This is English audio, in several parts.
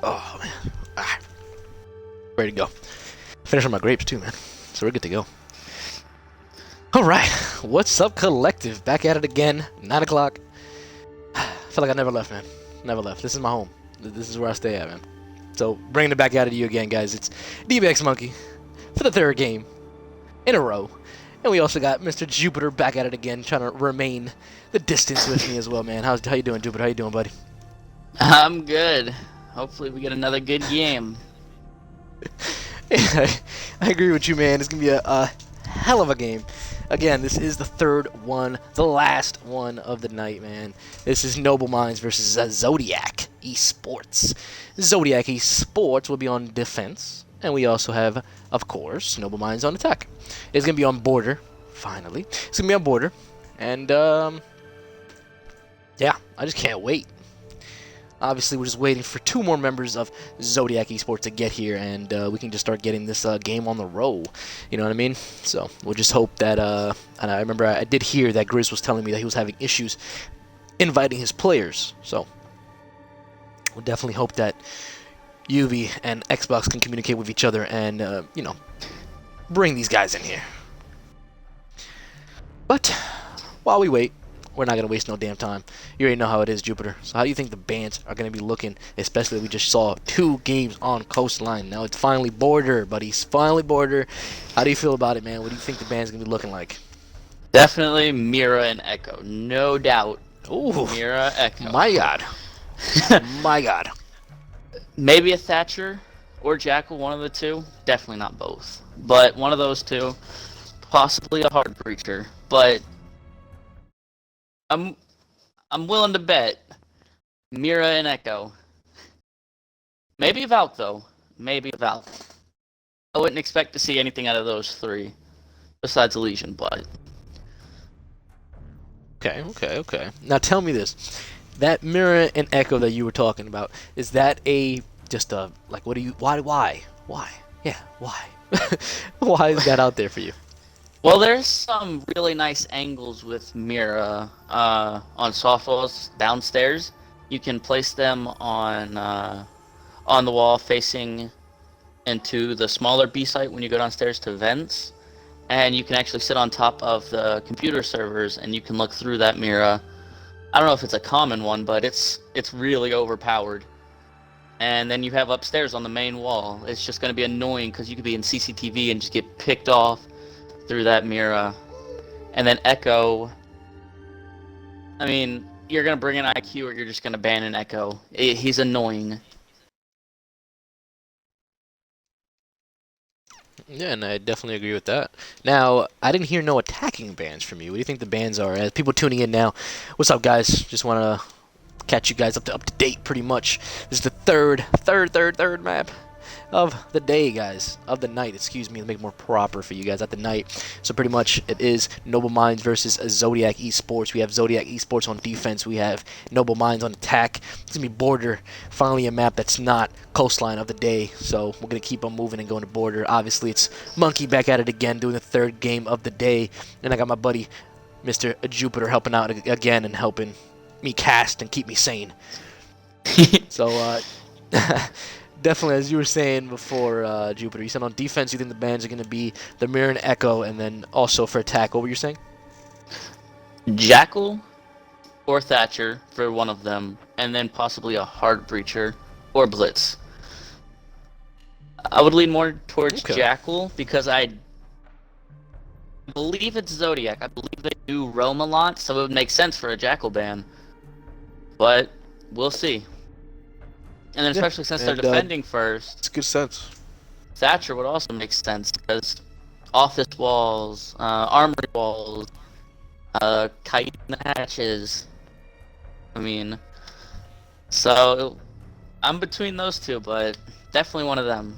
Oh man, ready to go. Finish on my grapes too, man. So we're good to go. All right, what's up, collective? Back at it again. 9 o'clock. I feel like I never left, man. Never left. This is my home. This is where I stay at, man. So bringing it back out of you again, guys. It's DBX Monkey for the third game in a row. And we also got Mr. Jupiter back at it again, trying to remain the distance with me as well, man. How you doing, Jupiter? How you doing, buddy? I'm good. Hopefully we get another good game. I agree with you, man. It's going to be a hell of a game. Again, this is the third one, the last one of the night, man. This is Noble Minds versus Zodiac eSports. Zodiac eSports will be on defense, and we also have, of course, Noble Minds on attack. It's going to be on border, finally. It's going to be on border, and, yeah, I just can't wait. Obviously, we're just waiting for 2 more members of Zodiac eSports to get here, and we can just start getting this game on the roll. You know what I mean? So we'll just hope that. And I remember I did hear that Grizz was telling me that he was having issues inviting his players. So we'll definitely hope that UV and Xbox can communicate with each other and you know, bring these guys in here. But while we wait, we're not going to waste no damn time. You already know how it is, Jupiter. So how do you think the bands are going to be looking, especially we just saw 2 games on Coastline. Now it's finally border, buddies. Finally border. How do you feel about it, man? What do you think the band's going to be looking like? Definitely Mira and Echo. No doubt. Ooh. Mira, Echo. My God. My God. Maybe a Thatcher or Jackal, one of the 2. Definitely not both. But one of those 2. Possibly a hard breacher. But I'm willing to bet Mira and Echo. Maybe Valk though. Maybe Valk. I wouldn't expect to see anything out of those 3, besides Elysian, but Okay. Now tell me this. That Mirror and Echo that you were talking about, is that just a, like, what do you, why? Yeah, why? Why is that out there for you? well, there's some really nice angles with Mira on softballs downstairs. You can place them on the wall facing into the smaller B site when you go downstairs to vents, and you can actually sit on top of the computer servers and you can look through that Mira. I don't know if it's a common one, but it's really overpowered. And then you have upstairs on the main wall. It's just going to be annoying because you could be in CCTV and just get picked off through that Mira. And then Echo, I mean, you're going to bring an IQ or you're just going to ban an Echo. He's annoying. Yeah, and I definitely agree with that. Now, I didn't hear no attacking bans from you. What do you think the bans are? As people tuning in now, what's up, guys? Just want to catch you guys up to date, pretty much. This is the third map of the day, guys, of the night, excuse me, to make it more proper for you guys, at the night. So pretty much it is Noble Minds versus Zodiac eSports. We have Zodiac eSports on defense, we have Noble Minds on attack. It's gonna be border, finally a map that's not coastline of the day, so we're gonna keep on moving and going to border. Obviously it's Monkey back at it again, doing the 3rd game of the day, and I got my buddy Mr. Jupiter helping out again and helping me cast and keep me sane. So definitely, as you were saying before, Jupiter, you said on defense you think the bans are going to be the Mirror and Echo, and then also for attack, what were you saying? Jackal or Thatcher for one of them, and then possibly a hard breacher or Blitz. I would lean more towards Jackal because I believe it's Zodiac. I believe they do roam a lot, so it would make sense for a Jackal ban. But we'll see. And then especially since they're defending first, it's good sense. Thatcher would also make sense because office walls, armory walls, kite hatches. I mean, so I'm between those 2, but definitely one of them.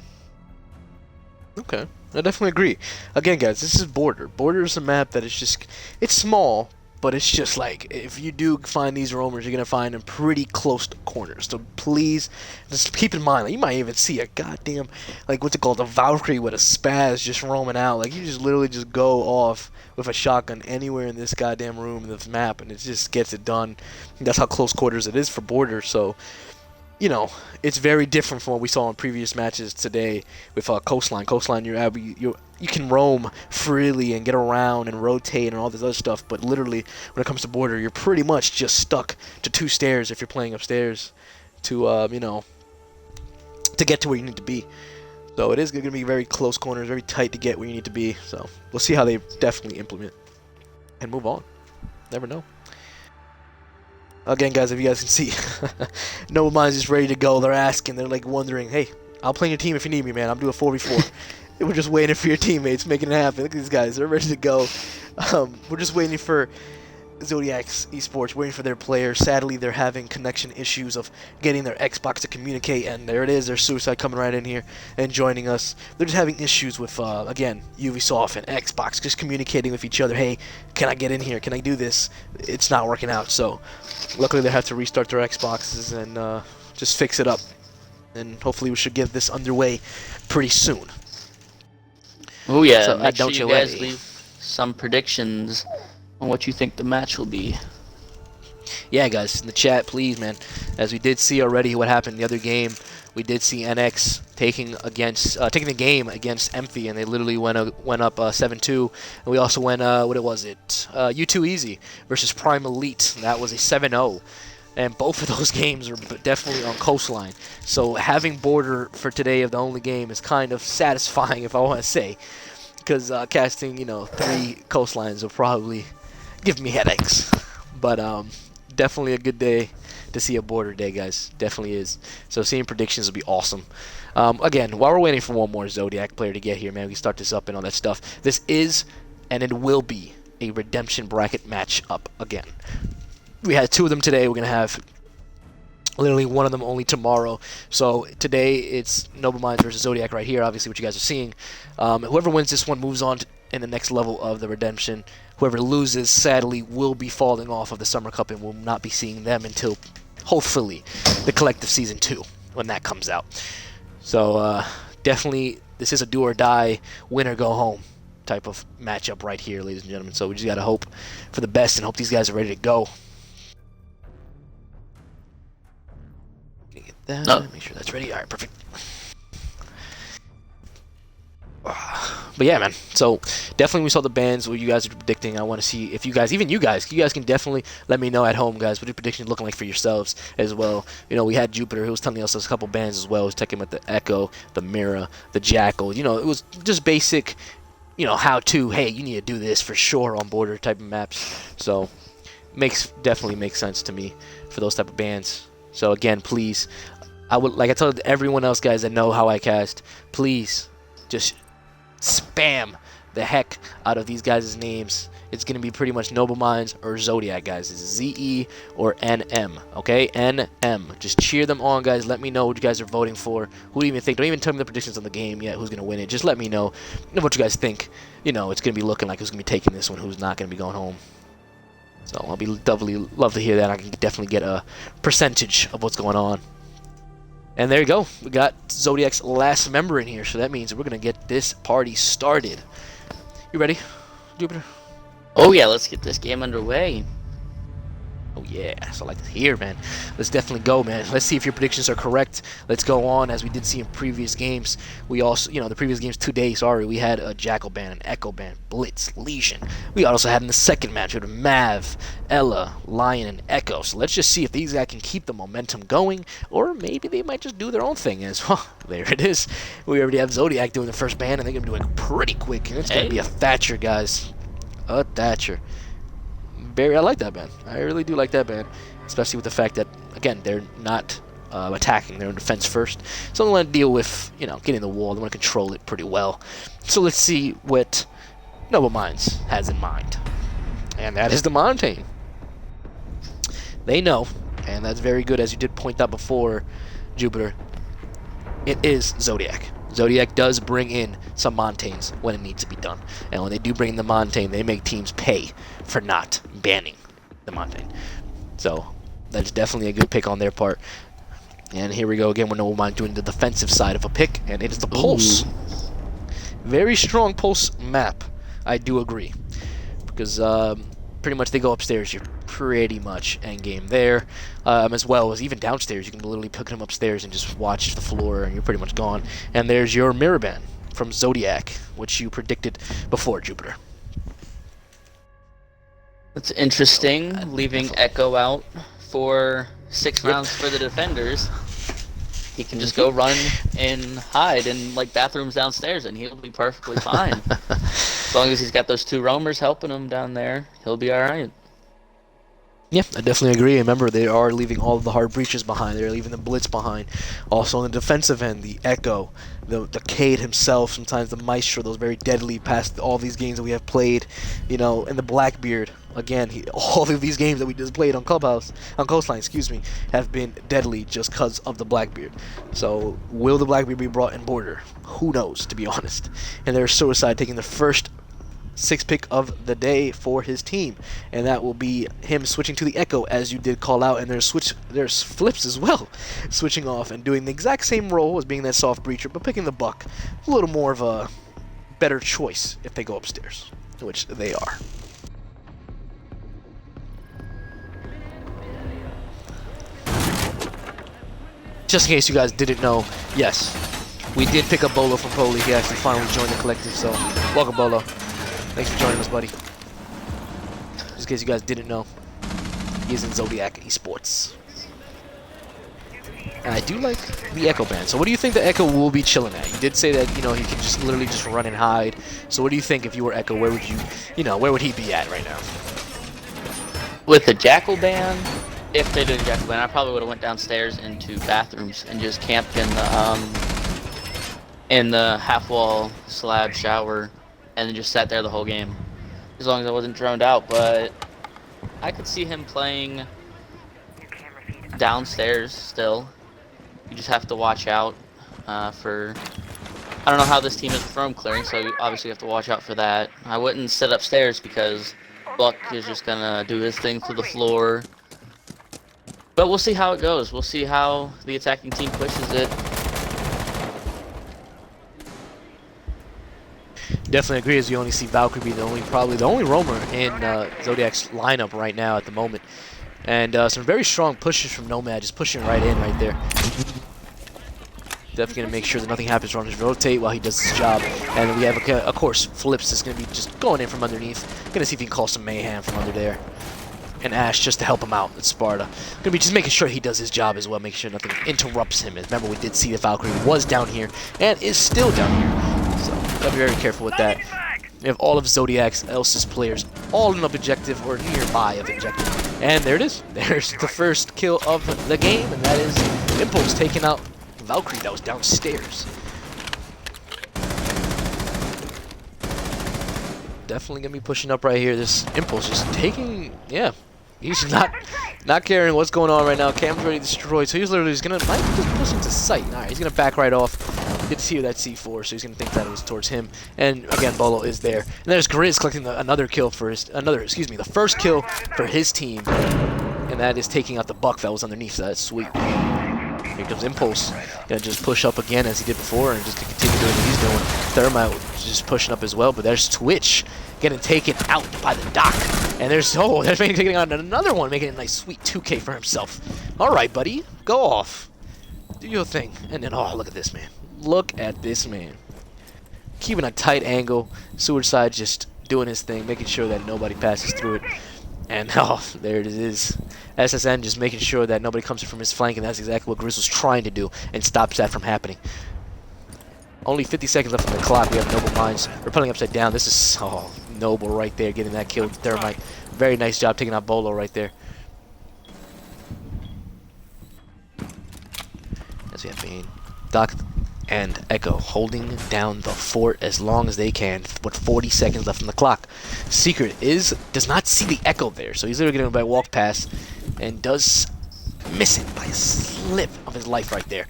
Okay, I definitely agree. Again, guys, this is border. Border is a map that is just, it's small, but it's just like, if you do find these roamers, you're going to find them pretty close to corners. So please, just keep in mind, like, you might even see a goddamn, like, what's it called, a Valkyrie with a spaz just roaming out. Like, you just literally just go off with a shotgun anywhere in this goddamn room, in this map, and it just gets it done. And that's how close quarters it is for border, so you know, it's very different from what we saw in previous matches today with Coastline. Coastline, you can roam freely and get around and rotate and all this other stuff, but literally when it comes to border, you're pretty much just stuck to 2 stairs if you're playing upstairs to to get to where you need to be. So it is going to be very close corners, very tight to get where you need to be. So we'll see how they definitely implement and move on. Never know. Again, guys, if you guys can see, Noble Mind's just ready to go. They're asking, they're like wondering, hey, I'll play your team if you need me, man. I'm doing a 4v4. We're just waiting for your teammates, making it happen. Look at these guys, they're ready to go. We're just waiting for Zodiac's eSports, waiting for their players. Sadly, they're having connection issues of getting their Xbox to communicate, and there it is, there's Suicide coming right in here and joining us. They're just having issues with, again, Ubisoft and Xbox just communicating with each other. Hey, can I get in here? Can I do this? It's not working out, so luckily they have to restart their Xboxes and just fix it up. And hopefully we should get this underway pretty soon. Oh yeah, So, make sure don't you guys leave some predictions on what you think the match will be. Yeah, guys, in the chat, please, man. As we did see already what happened in the other game, we did see NX taking the game against Empty, and they literally went up 7-2. And we also went, U2 Easy versus Prime Elite. That was a 7-0. And both of those games are definitely on Coastline. So having Border for today of the only game is kind of satisfying, if I want to say. Because casting, 3 Coastlines will probably give me headaches. But definitely a good day to see a Border day, guys. Definitely is. So seeing predictions will be awesome. Again, while we're waiting for one more Zodiac player to get here, man, we start this up and all that stuff. This is, and it will be, a redemption bracket match up again. We had 2 of them today. We're going to have literally one of them only tomorrow. So today it's Noble Minds versus Zodiac right here, obviously what you guys are seeing. Whoever wins this one moves on in the next level of the redemption. Whoever loses, sadly, will be falling off of the Summer Cup and will not be seeing them until, hopefully, the Collective Season 2, when that comes out. So definitely, this is a do or die, win or go home type of matchup right here, ladies and gentlemen. So we just got to hope for the best and hope these guys are ready to go. That. No. Make sure that's ready. All right, perfect. But yeah, man. So definitely we saw the bands, what you guys are predicting. I want to see if you guys, even you guys can definitely let me know at home, guys, what your predictions looking like for yourselves as well. We had Jupiter who was telling us a couple bands as well. He was talking about the Echo, the Mira, the Jackal. It was just basic, how to, hey, you need to do this for sure on Border type of maps. So definitely makes sense to me for those type of bands. So again, please, like I told everyone else, guys, that know how I cast, please just spam the heck out of these guys' names. It's going to be pretty much Noble Minds or Zodiac, guys. It's ZE or NM, okay? NM. Just cheer them on, guys. Let me know what you guys are voting for. Who do you even think? Don't even tell me the predictions on the game yet, who's going to win it. Just let me know what you guys think. It's going to be looking like who's going to be taking this one, who's not going to be going home. So I'll be definitely love to hear that. I can definitely get a percentage of what's going on. And there you go. We got Zodiac's last member in here, so that means we're going to get this party started. You ready, Jupiter? Oh yeah, let's get this game underway. Oh yeah, that's what I like to hear, man. Let's definitely go, man. Let's see if your predictions are correct. Let's go on, as we did see in previous games. We also, the previous games today, we had a Jackal ban, an Echo ban, Blitz, Legion. We also had in the second match, we had Mav, Ella, Lion, and Echo. So let's just see if these guys can keep the momentum going, or maybe they might just do their own thing as well. There it is. We already have Zodiac doing the first ban, and they're going to do it pretty quick. And it's going to be a Thatcher, guys. A Thatcher. I like that band. I really do like that band, especially with the fact that, again, they're not attacking. They're in defense first. So they want to deal with, getting the wall. They want to control it pretty well. So let's see what Noble Minds has in mind. And that is the Montane. They know, and that's very good, as you did point out before, Jupiter. It is Zodiac. Zodiac does bring in some Montanes when it needs to be done. And when they do bring in the Montane, they make teams pay for not banning the Montane. So that's definitely a good pick on their part. And here we go again with Noble Mind doing the defensive side of a pick, and it is the Pulse. Ooh. Very strong Pulse map, I do agree. Because pretty much they go upstairs. You're pretty much endgame there. As well as even downstairs, you can literally pick him upstairs and just watch the floor, and you're pretty much gone. And there's your mirror ban from Zodiac, which you predicted before, Jupiter. It's interesting, leaving Echo out for 6 rounds for the defenders. He can just go run and hide in like bathrooms downstairs, and he'll be perfectly fine. As long as he's got those 2 roamers helping him down there, he'll be all right. Yeah, I definitely agree. Remember, they are leaving all of the hard breaches behind. They're leaving the blitz behind. Also on the defensive end, the Echo, the Cade himself, sometimes the Maestro, those very deadly past all these games that we have played, you know, and the Blackbeard. Again, all of these games that we just played on Coastline, have been deadly just because of the Blackbeard. So, will the Blackbeard be brought in Border? Who knows, to be honest. And there's Suicide taking the first 6th pick of the day for his team, and that will be him switching to the Echo, as you did call out. And there's Flips as well, switching off and doing the exact same role as being that soft breacher, but picking the Buck. A little more of a better choice if they go upstairs, which they are. Just in case you guys didn't know, yes, we did pick up Bolo from Poli. He actually finally joined the collective, so welcome, Bolo. Thanks for joining us, buddy. Just in case you guys didn't know, he is in Zodiac eSports. And I do like the Echo band. So what do you think the Echo will be chilling at? You did say that, you know, he can just literally just run and hide. So what do you think if you were Echo, where would where would he be at right now? With the Jackal ban, if they did a Jackal ban, I probably would have went downstairs into bathrooms and just camped in the half-wall slab shower and then just sat there the whole game, as long as I wasn't droned out. But I could see him playing downstairs still. You just have to watch out for... I don't know how this team is with roam clearing, so you obviously have to watch out for that. I wouldn't sit upstairs because Buck is just gonna do his thing through the floor. But we'll see how it goes. We'll see how the attacking team pushes it. Definitely agree, as you only see Valkyrie be probably the only roamer in Zodiac's lineup right now at the moment. And some very strong pushes from Nomad, just pushing right in right there. Definitely going to make sure that nothing happens around his rotate while he does his job. And we have, of course, Flips is going to be just going in from underneath. Going to see if he can cause some mayhem from under there. And Ash just to help him out at Sparta. Going to be just making sure he does his job as well, making sure nothing interrupts him. Remember, we did see that Valkyrie was down here and is still down here. So, gotta be very careful with that. We have all of Zodiac's else's players all in the objective or nearby of objective. And there it is. There's the first kill of the game, and that is Impulse taking out Valkyrie that was downstairs. Definitely gonna be pushing up right here. This Impulse just taking, yeah, he's not caring what's going on right now. Cam's already destroyed, so he's literally just gonna might just push into sight. All right, he's gonna back right off. Did see that C4, so he's gonna think that it was towards him. And again, Bolo is there. And there's Grizz collecting another kill for the first kill for his team, and that is taking out the Buck that was underneath. So that's sweet. Here comes Impulse. Gonna just push up again as he did before, and just to continue doing what he's doing. Thermite just pushing up as well, but there's Twitch getting taken out by the Doc. And there's taking out another one, making a nice sweet 2K for himself. All right, buddy, go off, do your thing. And then, oh, look at this man. Look at this man. Keeping a tight angle. Suicide just doing his thing, making sure that nobody passes through it. And oh, there it is. SSN just making sure that nobody comes in from his flank, and that's exactly what Grizz was trying to do and stops that from happening. Only 50 seconds left on the clock. We have Noble Minds. We're putting upside down. This is Noble right there, getting that kill with Thermite. Very nice job taking out Bolo right there. As we have Bane, Doc, and Echo holding down the fort as long as they can with 40 seconds left on the clock. Secret does not see the Echo there, so he's literally getting by walk past and does miss it by a slip of his life right there.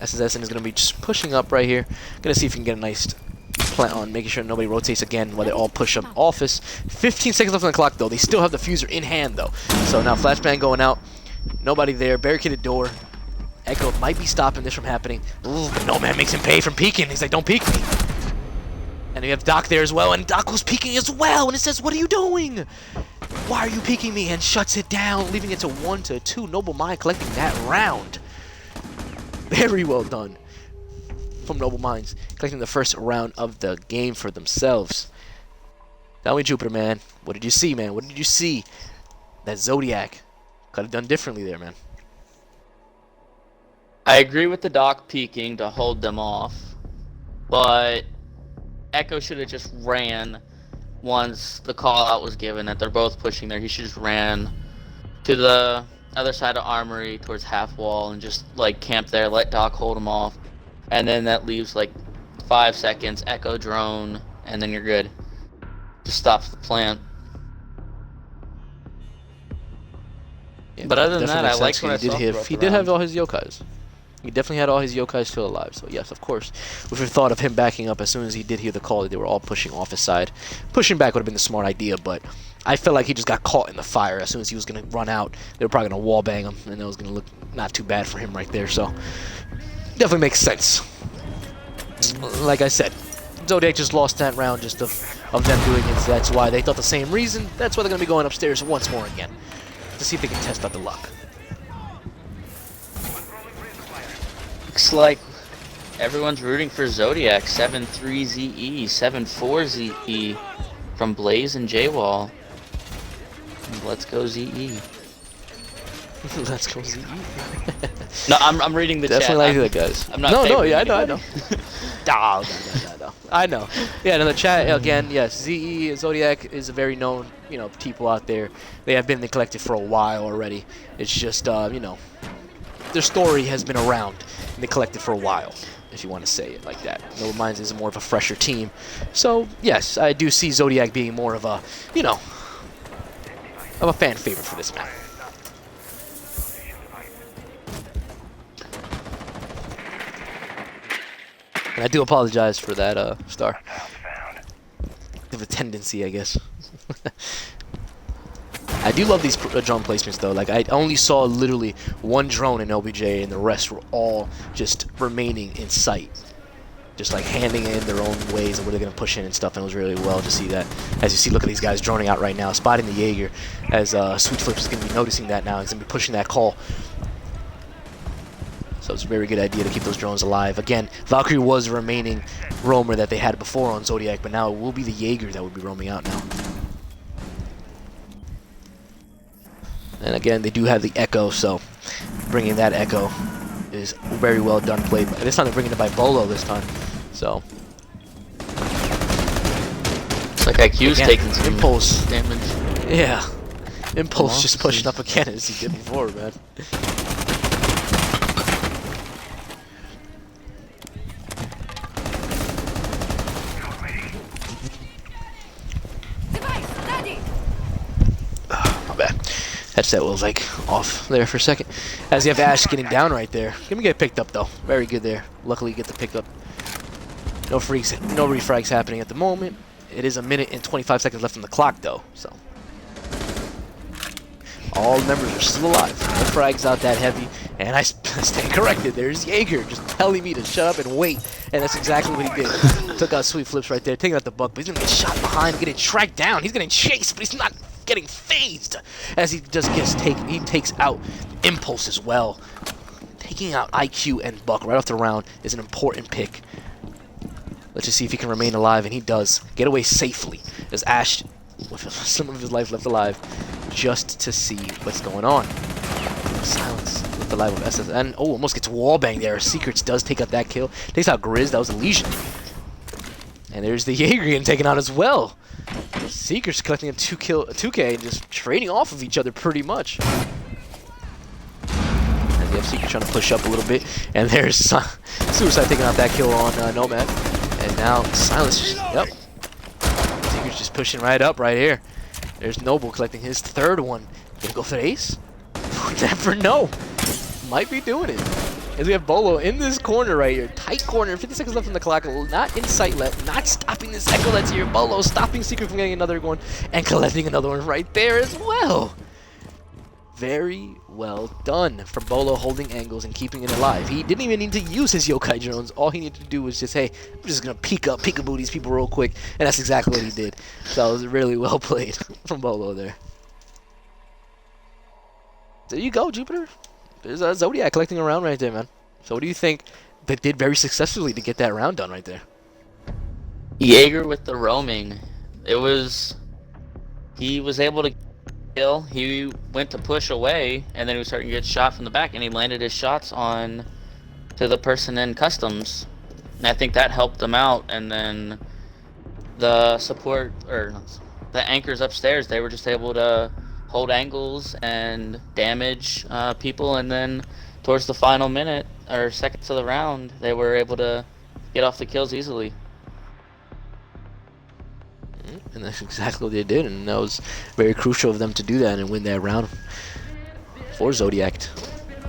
SSN is going to be just pushing up right here. Going to see if he can get a nice plant on, making sure nobody rotates again while they all push up office. 15 seconds left on the clock, though. They still have the fuser in hand, though. So now flashbang going out. Nobody there. Barricaded door. Echo might be stopping this from happening. Ooh, but no man makes him pay from peeking. He's like, don't peek me. And we have Doc there as well, and Doc was peeking as well, and it says, what are you doing? Why are you peeking me? And shuts it down, leaving it to 1-2. Noble Mind collecting that round. Very well done from Noble Minds, collecting the first round of the game for themselves. Tell me, Jupiter, man, what did you see, man? What did you see that Zodiac could have done differently there, man? I agree with the Doc peeking to hold them off, but Echo should have just ran once the call out was given that they're both pushing there. He should just ran to the other side of Armory towards half wall and just like camp there, let Doc hold him off, and then that leaves like 5 seconds. Echo drone, and then you're good. Just stops the plant. Yeah, but other than that, I like when I saw he did have all his yokais. He definitely had all his yokais still alive. So yes, of course, with the thought of him backing up as soon as he did hear the call, they were all pushing off his side. Pushing back would have been the smart idea, but I felt like he just got caught in the fire. As soon as he was going to run out, they were probably going to wall bang him, and that was going to look not too bad for him right there. So definitely makes sense. Like I said, Zodiac just lost that round just of them doing it. So that's why they thought the same reason. That's why they're going to be going upstairs once more again to see if they can test out the luck. Looks like everyone's rooting for Zodiac. 7-3 ZE, 7-4 ZE from Blaze and JWall. Let's go ZE. Let's go ZE. No, I'm reading the Definitely chat. like that, guys. I'm not no, yeah, anybody. I know. I know. Yeah, in the chat again. Yes, ZE Zodiac is a very known, people out there. They have been in the collective for a while already. It's just, their story has been around in the collective for a while, if you want to say it like that. Noble Minds is more of a fresher team. So, yes, I do see Zodiac being more of a, of a fan favorite for this map. And I do apologize for that, Star. Of a tendency, I guess. I do love these drone placements, though. Like, I only saw literally one drone in LBJ, and the rest were all just remaining in sight. Just, like, handing in their own ways of where they're going to push in and stuff, and it was really well to see that. As you see, look at these guys droning out right now, spotting the Jaeger, as Sweet Flips is going to be noticing that now. He's going to be pushing that call. So it's a very good idea to keep those drones alive. Again, Valkyrie was a remaining roamer that they had before on Zodiac, but now it will be the Jaeger that will be roaming out now. And again, they do have the Echo, so bringing that Echo is very well done played. But this time they're bringing it by Bolo this time. So it's like IQ's again, taking some Impulse damage. Yeah, Impulse just pushing up again as he did before, man. Headset was like off there for a second. As you have Ash getting down right there. Gonna get picked up though. Very good there. Luckily you get the pick up. No refrags happening at the moment. It is 1 minute and 25 seconds left on the clock though. So all members are still alive. No frags out that heavy. And I stand corrected. There's Jaeger just telling me to shut up and wait. And that's exactly what he did. Took out Sweet Flips right there, taking out the buck, but he's gonna get shot behind, getting tracked down. He's getting chased, but he's not getting phased as he just he takes out Impulse as well. Taking out IQ and Buck right off the round is an important pick. Let's just see if he can remain alive, and he does. Get away safely as Ash, with some of his life left alive, just to see what's going on. Silence left alive with SS, and almost gets wallbang there. Secrets does take out that kill. Takes out Grizz. That was a Legion. And there's the Jaeger getting taken out as well. Seekers collecting a 2K and just trading off of each other pretty much. And you have Seeker trying to push up a little bit. And there's Suicide taking out that kill on Nomad. And now Silence, yep. Seeker's just pushing right up right here. There's Noble collecting his third one. Gonna go for the ace? Never know. Might be doing it. As we have Bolo in this corner right here. Tight corner. 50 seconds left on the clock. Not in sight left. Not stopping this Echo that's here. Bolo stopping Secret from getting another one. And collecting another one right there as well. Very well done from Bolo holding angles and keeping it alive. He didn't even need to use his yokai drones. All he needed to do was just, hey, I'm just going to peekaboo these people real quick. And that's exactly what he did. So it was really well played from Bolo there. There you go, Jupiter. There's a Zodiac collecting a round right there, man. So what do you think they did very successfully to get that round done right there? Jaeger with the roaming. It was he was able to kill. He went to push away, and then he was starting to get shot from the back, and he landed his shots on to the person in customs. And I think that helped them out. And then the support or the anchors upstairs, they were just able to hold angles and damage people. And then towards the final minute or seconds of the round, they were able to get off the kills easily. And that's exactly what they did, and that was very crucial of them to do that and win that round for Zodiac.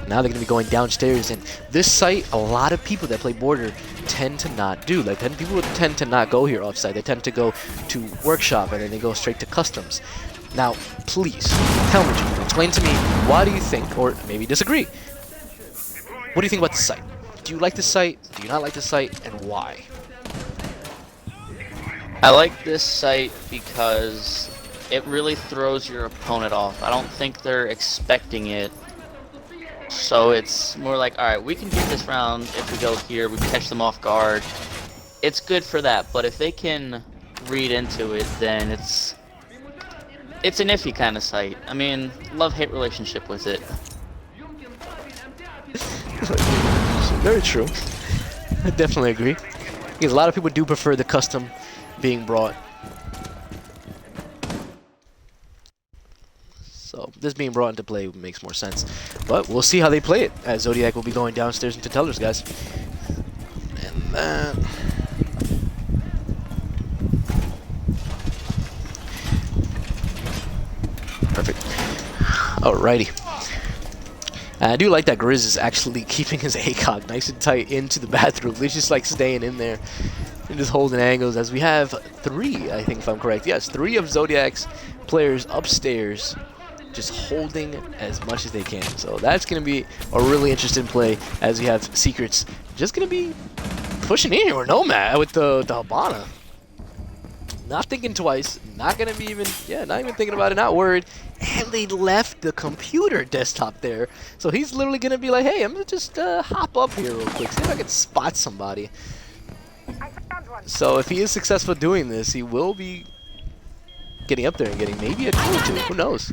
Now they're going to be going downstairs, and this site, a lot of people that play Border tend to not do. Like, people tend to not go here offsite. They tend to go to Workshop, and then they go straight to Customs. Now, please, tell me, Junior, explain to me, why do you think, or maybe disagree, what do you think about the site? Do you like the site? Do you not like the site? And why? I like this site because it really throws your opponent off. I don't think they're expecting it. So it's more like, alright, we can get this round if we go here, we catch them off guard. It's good for that, but if they can read into it, then it's an iffy kind of site. I mean, love-hate relationship with it. Very true. I definitely agree. Because a lot of people do prefer the custom being brought. So this being brought into play makes more sense. But we'll see how they play it, as Zodiac will be going downstairs into Tellers, guys. And then perfect. Alrighty. I do like that Grizz is actually keeping his ACOG nice and tight into the bathroom. He's just like staying in there and just holding angles, as we have three, I think if I'm correct. Yes, three of Zodiac's players upstairs just holding as much as they can. So that's going to be a really interesting play, as we have Secrets just going to be pushing in here with Nomad with the Habana. Not thinking twice, not going to be even, not even thinking about it, not worried. And they left the computer desktop there. So he's literally going to be like, hey, I'm going to just hop up here real quick, see if I can spot somebody. So if he is successful doing this, he will be getting up there and getting maybe a kill or two. Who knows?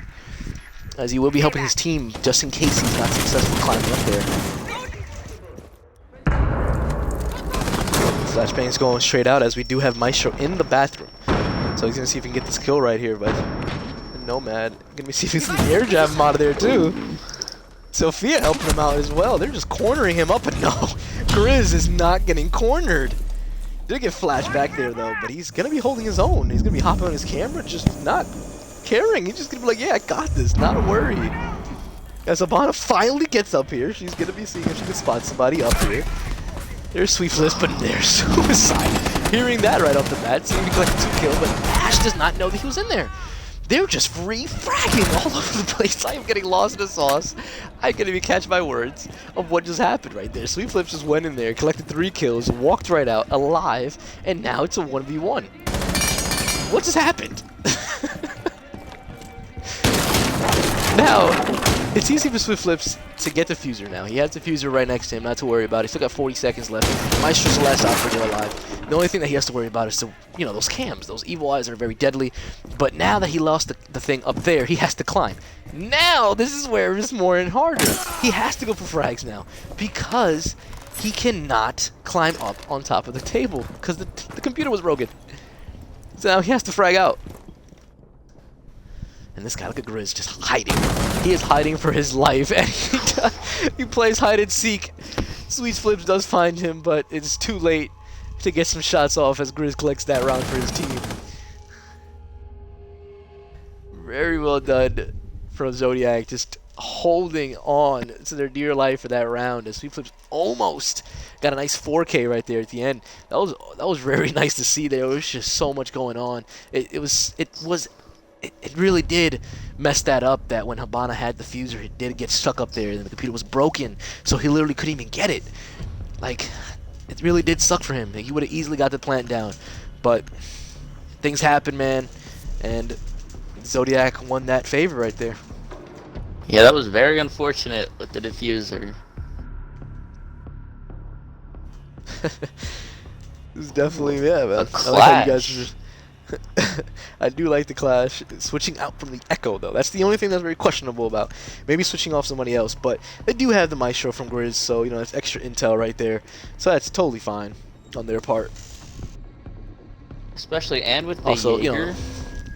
As he will be helping his team just in case he's not successful climbing up there. Flashbang's going straight out, as we do have Maestro in the bathroom. So he's going to see if he can get this kill right here, but Nomad going to see if he can air jab him out of there too. Sophia helping him out as well. They're just cornering him up, but no, Grizz is not getting cornered. Did get flashed back there though, but he's gonna be holding his own. He's gonna be hopping on his camera, just not caring. He's just gonna be like, yeah, I got this, not a worry. As Habana finally gets up here, she's gonna be seeing if she can spot somebody up here. There's Sweet Flips, but there's Suicide. Hearing that right off the bat, seeing he collected 2 kills, but Ash does not know that he was in there. They're just free fragging all over the place. I am getting lost in the sauce. I'm gonna be catch my words of what just happened right there. Sweet Flips just went in there, collected 3 kills, walked right out alive, and now it's a 1v1. What just happened? Now, it's easy for Swift Flips to get the Fuser now. He has the Fuser right next to him, not to worry about. He's still got 40 seconds left. Maestro's the last operator alive. The only thing that he has to worry about is those cams. Those evil eyes are very deadly. But now that he lost the thing up there, he has to climb. Now, this is where it's more and harder. He has to go for frags now, because he cannot climb up on top of the table, because the computer was broken. So now he has to frag out. And this guy, look at Grizz, just hiding. He is hiding for his life, and he plays hide and seek. Sweet Flips does find him, but it's too late to get some shots off as Grizz collects that round for his team. Very well done from Zodiac, just holding on to their dear life for that round, as Sweet Flips almost got a nice 4K right there at the end. That was very nice to see. There was just so much going on. It really did mess that up, that when Habana had the Fuser, it did get stuck up there, and the computer was broken, so he literally couldn't even get it. Like, it really did suck for him. He would have easily got the plant down, but things happen, man, and Zodiac won that favor right there. Yeah, that was very unfortunate with the diffuser. This is definitely, Ooh, yeah, a man. I like how you guys are clash. just. I do like the clash. Switching out from the Echo, though. That's the only thing that's very questionable about. Maybe switching off somebody else, but they do have the Maestro from Grizz, so, you know, that's extra intel right there. So that's totally fine on their part. Especially, and with the Also, you know, Jaeger.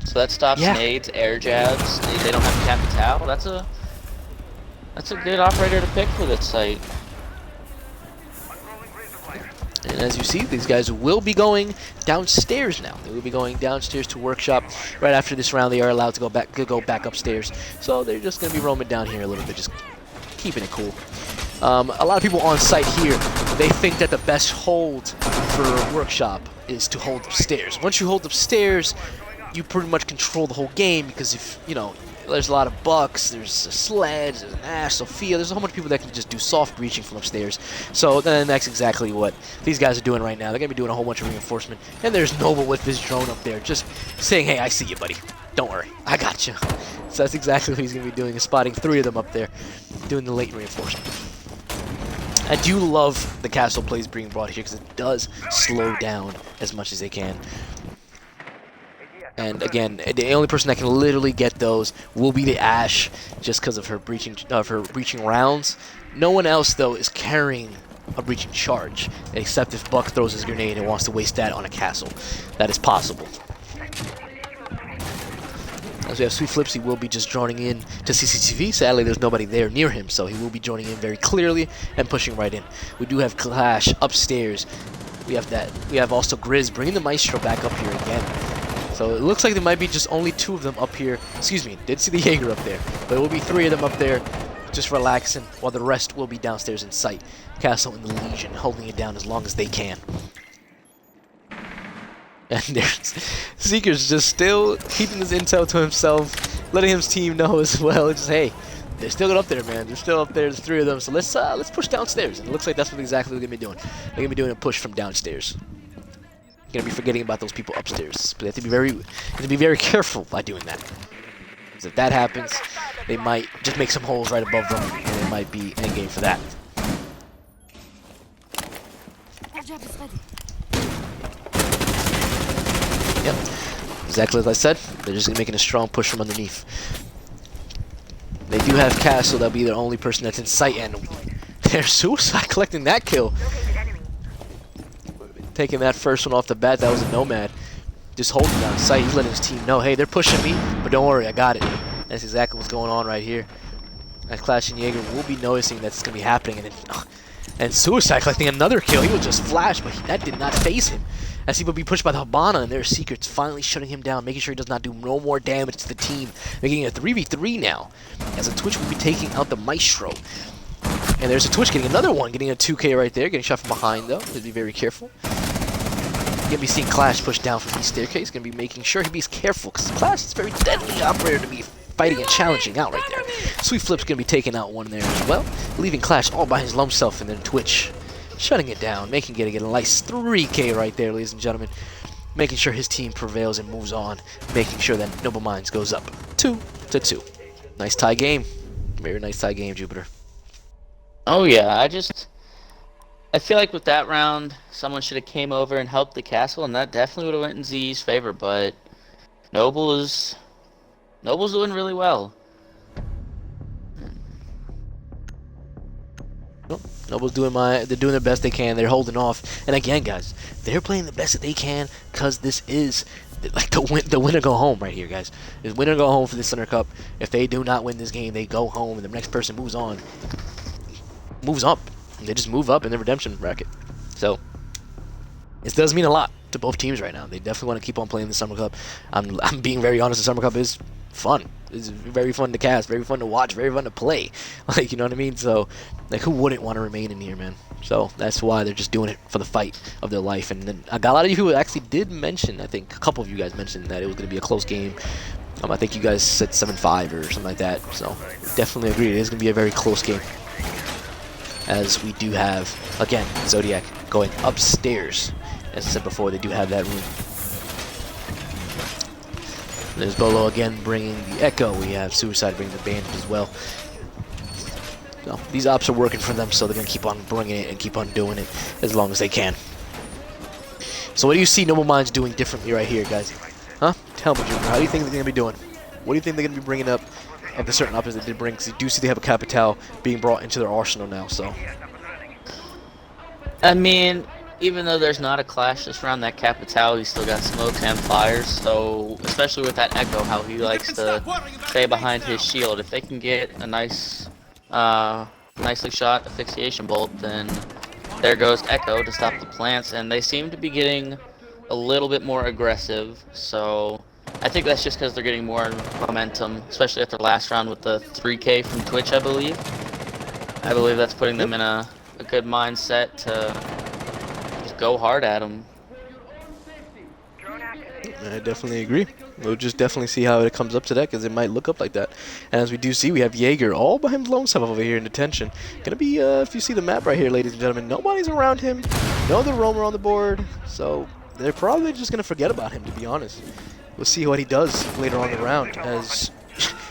So that stops yeah. nades, air jabs. They don't have to cap the towel. That's a good operator to pick for this site. And as you see, these guys will be going downstairs now. They will be going downstairs to workshop. Right after this round, they are allowed to go back upstairs. So they're just going to be roaming down here a little bit, just keeping it cool. A lot of people on site here, they think that the best hold for workshop is to hold upstairs. Once you hold upstairs, you pretty much control the whole game because if, you know, there's a lot of bucks, there's a Sledge, there's an Ash, Sophia, there's a whole bunch of people that can just do soft breaching from upstairs. So then that's exactly what these guys are doing right now. They're going to be doing a whole bunch of reinforcement. And there's Noble with his drone up there just saying, hey, I see you, buddy. Don't worry. I got you. So that's exactly what he's going to be doing, is spotting 3 of them up there, doing the late reinforcement. I do love the castle plays being brought here because it does slow down as much as they can. And again, the only person that can literally get those will be the Ash, just because of her breaching rounds. No one else though is carrying a breaching charge, except if Buck throws his grenade and wants to waste that on a castle. That is possible. As we have Sweet Flips, he will be just droning in to CCTV. Sadly, there's nobody there near him, so he will be droning in very clearly and pushing right in. We do have Clash upstairs. We have that. We have also Grizz bringing the Maestro back up here again. So it looks like there might be just only 2 of them up here. Excuse me, did see the Jaeger up there. But it will be 3 of them up there just relaxing, while the rest will be downstairs in sight. Castle and the Legion holding it down as long as they can. And there's Seeker's just still keeping his intel to himself, letting his team know as well. It's just, hey, they're still up there, man. They're still up there. There's 3 of them. So let's push downstairs. And it looks like that's what exactly we're gonna be doing. They're gonna be doing a push from downstairs. Gonna be forgetting about those people upstairs, but they have to be very careful by doing that. Because if that happens, they might just make some holes right above them, and it might be endgame for that. Yep, exactly as I said. They're just making a strong push from underneath. They do have Castle. That'll be their only person that's in sight, and they're Suicide collecting that kill. Taking that first one off the bat, that was a Nomad. Just holding down sight. He's letting his team know, hey, they're pushing me, but don't worry, I got it. That's exactly what's going on right here. As Clash and Jaeger will be noticing that's going to be happening. And Suicide collecting another kill. He was just flashed, but that did not phase him. As he would be pushed by the Habana, and their Secrets finally shutting him down, making sure he does not do no more damage to the team. Making it a 3v3 now. As a Twitch will be taking out the Maestro. And there's a Twitch getting another one, getting a 2K right there, getting shot from behind though. He'll be very careful. Gonna be seeing Clash push down from the staircase. Gonna be making sure he be careful, because Clash is a very deadly operator to be fighting and challenging out right there. Sweet Flip's gonna be taking out one there as well, leaving Clash all by his lone self, and then Twitch shutting it down, making it a nice 3K right there, ladies and gentlemen. Making sure his team prevails and moves on, making sure that Noble Minds goes up 2-2. Nice tie game. Very nice tie game, Jupiter. Oh yeah, I feel like with that round, someone should have came over and helped the castle, and that definitely would have went in Z's favor. But Noble's doing really well. Noble's they're doing their best they can. They're holding off, and again, guys, they're playing the best that they can because this is like the winner go home right here, guys. It's winner go home for the Center Cup. If they do not win this game, they go home, and the next person moves up. They just move up in the redemption bracket. So it does mean a lot to both teams right now. They definitely want to keep on playing the Summer Cup. I'm being very honest. The Summer Cup is fun. It's very fun to cast, very fun to watch, very fun to play. Like, you know what I mean? So, like, who wouldn't want to remain in here, man? So that's why they're just doing it for the fight of their life. And then I got a lot of you who actually did mention, I think a couple of you guys mentioned that it was going to be a close game. I think you guys said 7-5 or something like that. So definitely agree. It is going to be a very close game. As we do have, again, Zodiac going upstairs. As I said before, they do have that room. There's Bolo again bringing the Echo. We have Suicide bringing the Bandit as well. So these ops are working for them, so they're going to keep on bringing it and keep on doing it as long as they can. So what do you see Noble Minds doing differently right here, guys? Huh? Tell me, Junior. How do you think they're going to be doing? What do you think they're going to be bringing up of the certain ops they did bring? Because you do see they have a Capital being brought into their arsenal now, so... I mean, even though there's not a clash this round, that Capital, he's still got smokes and fires, so especially with that Echo, how he likes to stay behind his shield. If they can get a nice, nicely shot asphyxiation bolt, then there goes Echo to stop the plants, and they seem to be getting a little bit more aggressive, so I think that's just because they're getting more momentum, especially after last round with the 3K from Twitch, I believe. I believe that's putting them in a good mindset to just go hard at them. I definitely agree. We'll just definitely see how it comes up to that, because it might look up like that. And as we do see, we have Jaeger all by himself lone self over here in detention. Gonna be, if you see the map right here, ladies and gentlemen, nobody's around him. No other roamer on the board. So they're probably just gonna forget about him, to be honest. We'll see what he does later on in the round, as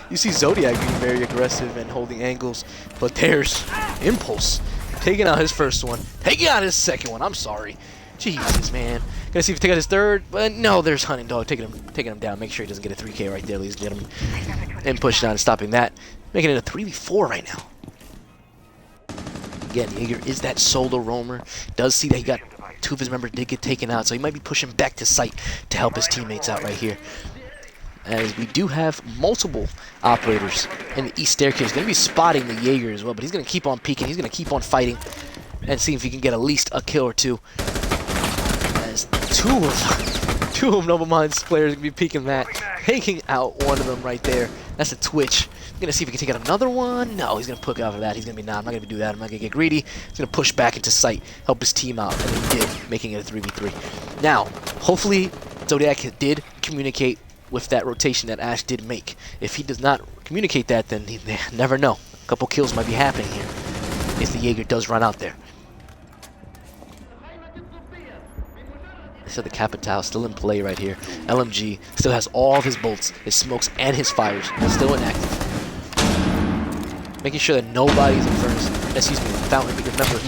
you see Zodiac being very aggressive and holding angles. But there's Impulse taking out his first one, taking out his second one. I'm sorry. Jesus, man. Gonna see if he take out his third, but no, there's Hunting Dog taking him down. Make sure he doesn't get a 3K right there, ladies and gentlemen. And push down and stopping that. Making it a 3v4 right now. Again, Jaeger is that solo roamer. Does see that he got two of his members did get taken out, so he might be pushing back to site to help his teammates out right here. As we do have multiple operators in the east staircase. Going to be spotting the Jaeger as well, but he's going to keep on peeking. He's going to keep on fighting and see if he can get at least a kill or two. As two of Noble Minds players going to be peeking that, taking out one of them right there. That's a Twitch. Going to see if he can take out another one. No, he's going to push out of that. He's going to be, nah, I'm not going to do that. I'm not going to get greedy. He's going to push back into sight, help his team out, and he did, making it a 3v3. Now, hopefully, Zodiac did communicate with that rotation that Ash did make. If he does not communicate that, then he never know. A couple kills might be happening here if the Jaeger does run out there. So the Capital still in play right here. LMG still has all of his bolts, his smokes, and his fires still inactive. Making sure that nobody's in furnace. Excuse me, fountain. Because remember,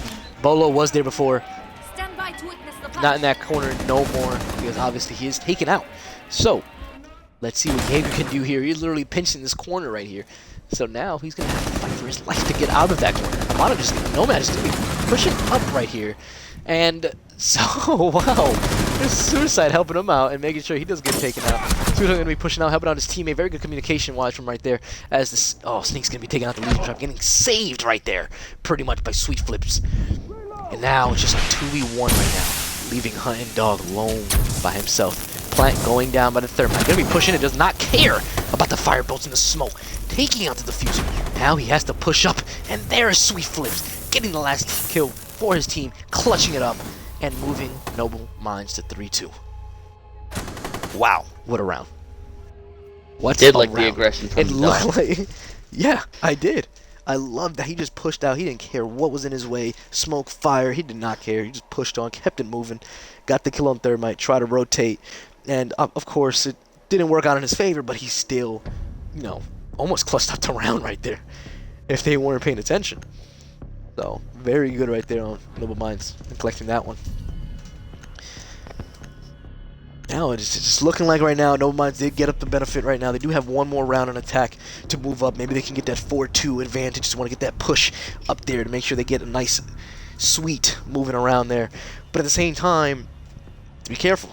Bolo was there before. Stand by to witness the Not in that corner no more, because obviously he is taken out. So let's see what Jaeger can do here. He's literally pinching this corner right here. So now he's going to have to fight for his life to get out of that corner. Nomad is going to be pushing up right here. And so, wow, there's Suicide helping him out and making sure he doesn't get taken out. Suicide going to be pushing out, helping out his teammate. Very good communication-wise from right there. As this, Sneak's going to be taking out the Legion Trap, getting saved right there, pretty much by Sweet Flips. And now it's just a 2v1 right now, leaving Hunting Dog alone by himself. Plant going down by the Thermite. Going to be pushing it, does not care about the fire bolts and the smoke. Taking out the diffuser. Now he has to push up, and there is Sweet Flips, getting the last kill for his team, clutching it up, and moving Noble Minds to 3-2. Wow, what a round. What Did a like round. the aggression from It the looked dog. like, yeah, I did. I love that he just pushed out. He didn't care what was in his way. Smoke, fire, he did not care. He just pushed on, kept it moving, got the kill on Thermite, tried to rotate, and of course it didn't work out in his favor, but he still, almost clutched up the round right there if they weren't paying attention. So, very good right there on Noble Minds and collecting that one. Now, it's just looking like right now, Noble Minds did get up the benefit right now. They do have one more round on attack to move up. Maybe they can get that 4-2 advantage. Just want to get that push up there to make sure they get a nice, sweet moving around there. But at the same time, be careful.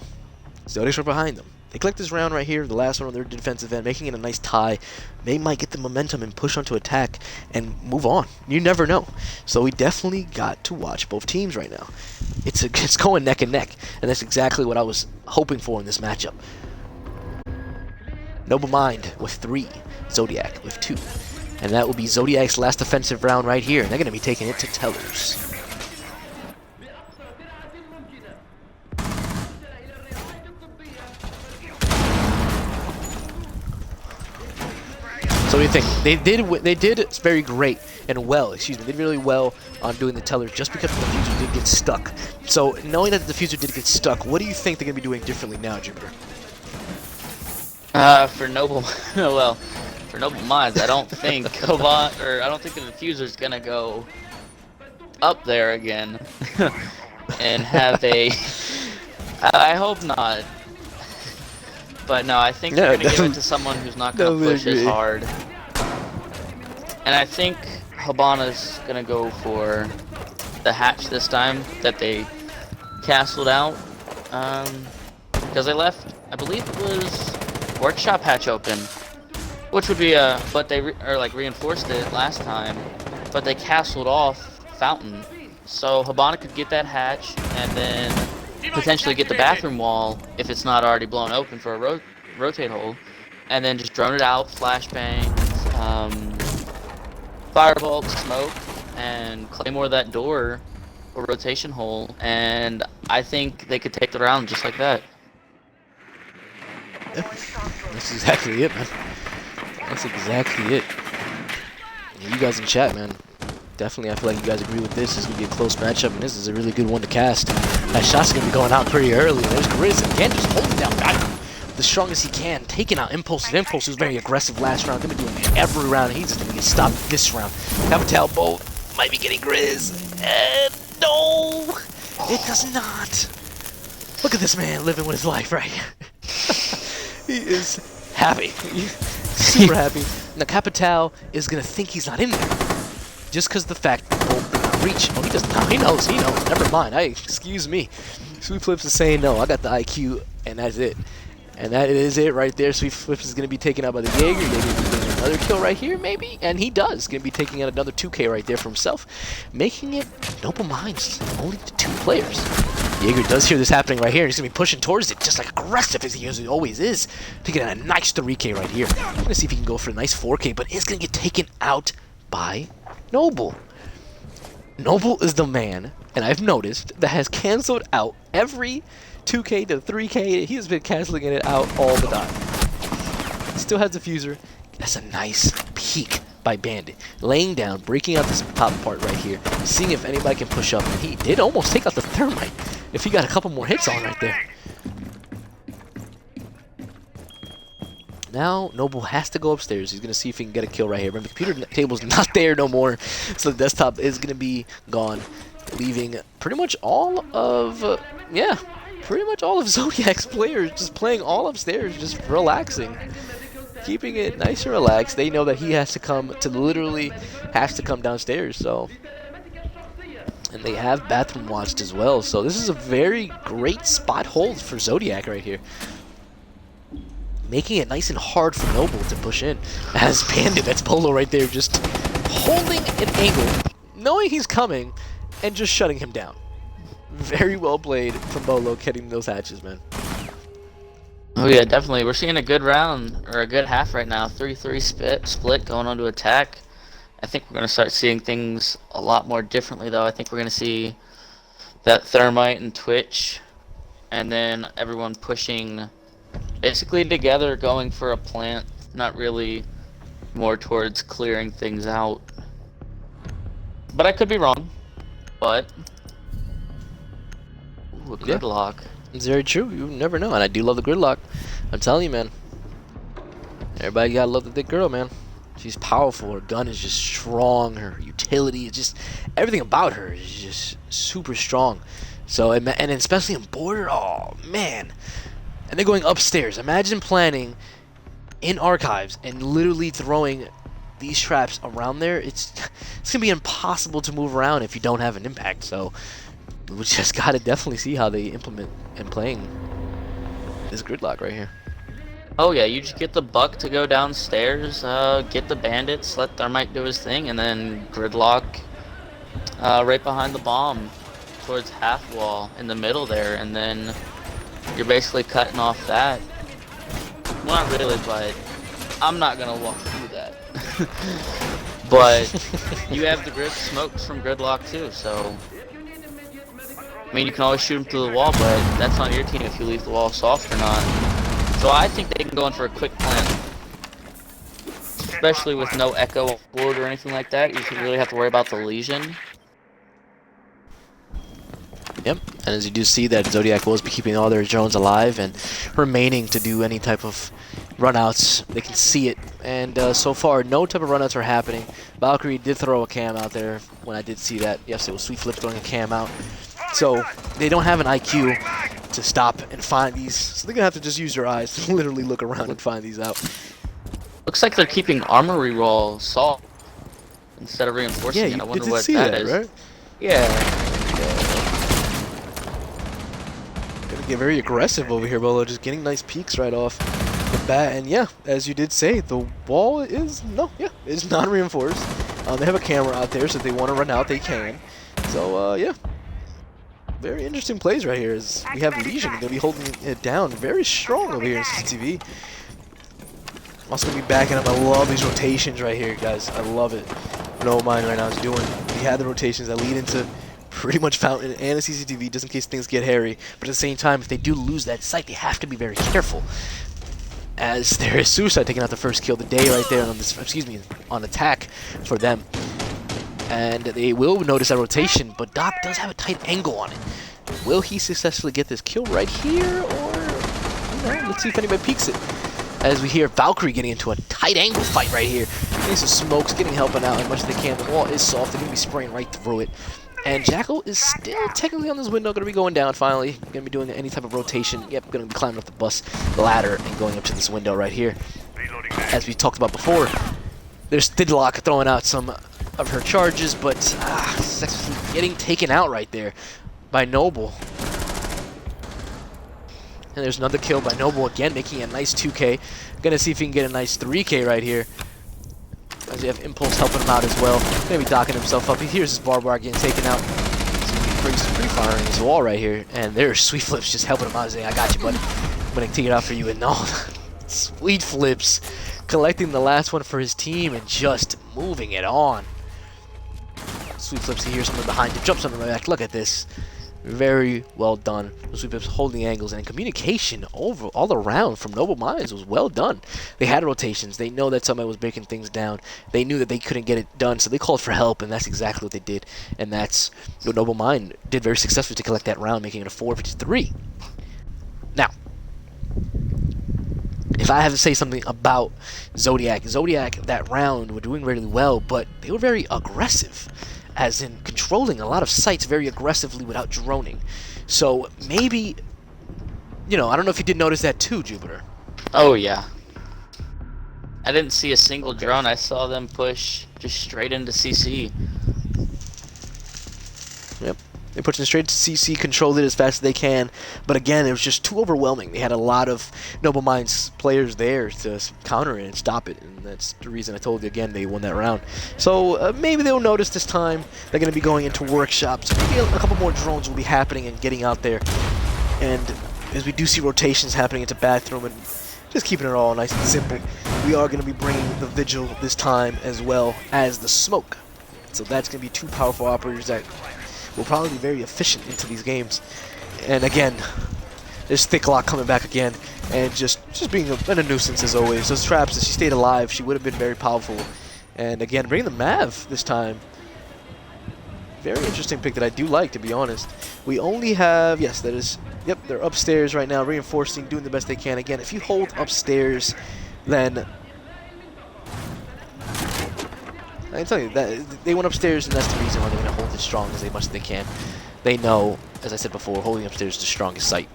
Zodiac's right behind them. They collect this round right here, the last one on their defensive end, making it a nice tie. They might get the momentum and push onto attack and move on. You never know. So we definitely got to watch both teams right now. It's going neck and neck, and that's exactly what I was hoping for in this matchup. Noble Mind with 3, Zodiac with 2. And that will be Zodiac's last offensive round right here, and they're going to be taking it to Tellers. So what do you think? They did very great and well, They did really well on doing the Tellers just because the diffuser did get stuck. So knowing that the diffuser did get stuck, what do you think they're going to be doing differently now, Jupiter? For noble, well, for noble minds, I don't think I don't think the diffuser's gonna go up there again and have a. I hope not. But no, I think Yeah, you're gonna give it to someone who's not gonna definitely push as agree. hard. And I think Habana's gonna go for the hatch this time that they castled out. Because they left, I believe it was workshop hatch open, which would be but they reinforced it last time, but they castled off fountain, so Habana could get that hatch and then potentially get the bathroom wall if it's not already blown open for a rotate hole, and then just drone it out, flashbangs, firebolt, smoke, and claymore that door or rotation hole, and I think they could take the round just like that. That's exactly it, man. That's exactly it. Yeah, you guys in chat, man. Definitely, I feel like you guys agree with this. This is going to be a close matchup, and this is a really good one to cast. That shot's going to be going out pretty early. There's Grizz again, just holding down Valkyrie the strongest he can, taking out Impulse. Impulse was very aggressive last round. Going to be doing it every round. He's just going to get stopped this round. Capital Bolt might be getting Grizz. And no, it does not. Look at this man living with his life right here. He is happy. Super happy. Now Capital is going to think he's not in there. Just because the fact that Bolt did not reach. Oh, he does not. He knows. He knows. Never mind. Excuse me. Sweet Flips is saying no. I got the IQ, and that's it. And that is it right there. Sweet Flips is going to be taken out by the Jaeger. Jaeger is getting another kill right here, maybe. And he does. Going to be taking out another 2K right there for himself. Making it Noble Minds only to 2 players. Jaeger does hear this happening right here. And he's going to be pushing towards it just like aggressive as he always is. Taking out a nice 3K right here. I'm going to see if he can go for a nice 4K. But it's going to get taken out by Noble. Noble is the man, and I've noticed, that has canceled out every 2K to 3K. He has been canceling it out all the time. Still has the fuser. That's a nice peek by Bandit. Laying down, breaking out this top part right here, seeing if anybody can push up. And he did almost take out the thermite if he got a couple more hits on right there. Now, Noble has to go upstairs. He's going to see if he can get a kill right here. Remember, the computer table's not there no more, so the desktop is going to be gone, leaving pretty much all of, pretty much all of Zodiac's players just playing all upstairs, just relaxing. Keeping it nice and relaxed. They know that he has to come downstairs, so. And they have bathroom watched as well, so this is a very great spot hold for Zodiac right here. Making it nice and hard for Noble to push in. As Bandit, that's Polo right there, just holding an angle, knowing he's coming, and just shutting him down. Very well played from Bolo, getting those hatches, man. Oh yeah, definitely. We're seeing a good round, or a good half right now. 3-3 split going on to attack. I think we're going to start seeing things a lot more differently, though. I think we're going to see that Thermite and Twitch, and then everyone pushing basically together, going for a plant, not really more towards clearing things out. But I could be wrong. But ooh, a gridlock. It's very true. You never know, and I do love the gridlock. I'm telling you, man. Everybody gotta love the thick girl, man. She's powerful. Her gun is just strong. Her utility is just everything about her is just super strong. So and especially in border, oh man. And they're going upstairs. Imagine planning in archives and literally throwing these traps around there. It's gonna be impossible to move around if you don't have an impact. So we just gotta definitely see how they implement and playing this gridlock right here. Oh yeah, you just get the Buck to go downstairs, get the bandits, let Thermite do his thing, and then gridlock right behind the bomb towards half wall in the middle there, and then you're basically cutting off that. Well, not really, but I'm not gonna walk through that. But you have the grid smokes from gridlock too, so I mean you can always shoot him through the wall, but that's on your team if you leave the wall soft or not. So I think they can go in for a quick plant, especially with no echo on board or anything like that. You should really have to worry about the lesion. Yep, and as you do see that Zodiac will be keeping all their drones alive and remaining to do any type of runouts. They can see it, and so far no type of runouts are happening. Valkyrie did throw a cam out there when I did see that. Yes, it was Sweet Flip throwing a cam out. So they don't have an IQ to stop and find these, so they're gonna have to just use their eyes to literally look around and find these out. Looks like they're keeping armory roll salt instead of reinforcing it. I wonder what that is. Right? Yeah. Gonna get very aggressive over here, Bolo. Just getting nice peeks right off the bat. And yeah, as you did say, the wall is it's not reinforced. They have a camera out there, so if they want to run out, they can. So yeah, very interesting plays right here. As we have Legion gonna be holding it down very strong over here in CCTV. Also gonna be backing up. I love these rotations right here, guys. I love it. No mind right now is doing. We had the rotations that lead into pretty much Fountain and a CCTV, just in case things get hairy. But at the same time, if they do lose that site, they have to be very careful. As there is Suicide taking out the first kill of the day right there on this, on attack for them. And they will notice that rotation, but Doc does have a tight angle on it. Will he successfully get this kill right here, or let's see if anybody peeks it. As we hear Valkyrie getting into a tight angle fight right here. Getting some smokes, helping out as much as they can. The wall is soft, they're going to be spraying right through it. And Jackal is still technically on this window, going to be going down finally. Going to be doing any type of rotation. Yep, going to be climbing up the bus ladder and going up to this window right here. As we talked about before, there's Thidlock throwing out some of her charges, but successfully getting taken out right there by Noble. And there's another kill by Noble again, making a nice 2K. Gonna see if he can get a nice 3K right here. As you have Impulse helping him out as well. Gonna be docking himself up. He hears his barbed wire getting taken out. So he's pre-firing his wall right here. And there's Sweet Flips just helping him out, saying, I got you, buddy. I'm gonna take it out for you. And no, Sweet Flips collecting the last one for his team and just moving it on. Sweet Flips, he hears someone behind him, jumps on the back. Look at this. Very well done. Sweet Flips holding angles, and communication all around from Noble Minds was well done. They had rotations. They know that somebody was breaking things down. They knew that they couldn't get it done, so they called for help, and that's exactly what they did. And that's what Noble Mind did very successfully to collect that round, making it a 4-3. Now, if I have to say something about Zodiac, that round were doing really well, but they were very aggressive, as in controlling a lot of sites very aggressively without droning. So maybe, I don't know if you did notice that too, Jupiter. Oh yeah. I didn't see a single drone. I saw them push just straight into CC. Yep. They pushed it straight to CC, controlled it as fast as they can. But again, it was just too overwhelming. They had a lot of Noble Minds players there to counter it and stop it. And that's the reason I told you again they won that round. So maybe they'll notice this time. They're going to be going into workshops. Maybe a couple more drones will be happening and getting out there. And as we do see rotations happening into bathroom and just keeping it all nice and simple, we are going to be bringing the Vigil this time as well as the Smoke. So that's going to be two powerful operators that will probably be very efficient into these games. And again, there's Thicklock coming back again, and just being a nuisance as always. Those traps, if she stayed alive, she would have been very powerful. And again, bringing the Mav this time. Very interesting pick that I do like, to be honest. We only have, yes, that is, yep, they're upstairs right now, reinforcing, doing the best they can. Again, if you hold upstairs, then I can tell you that they went upstairs, and that's the reason why they're going to hold it strong as much as they can. They know, as I said before, holding upstairs is the strongest site.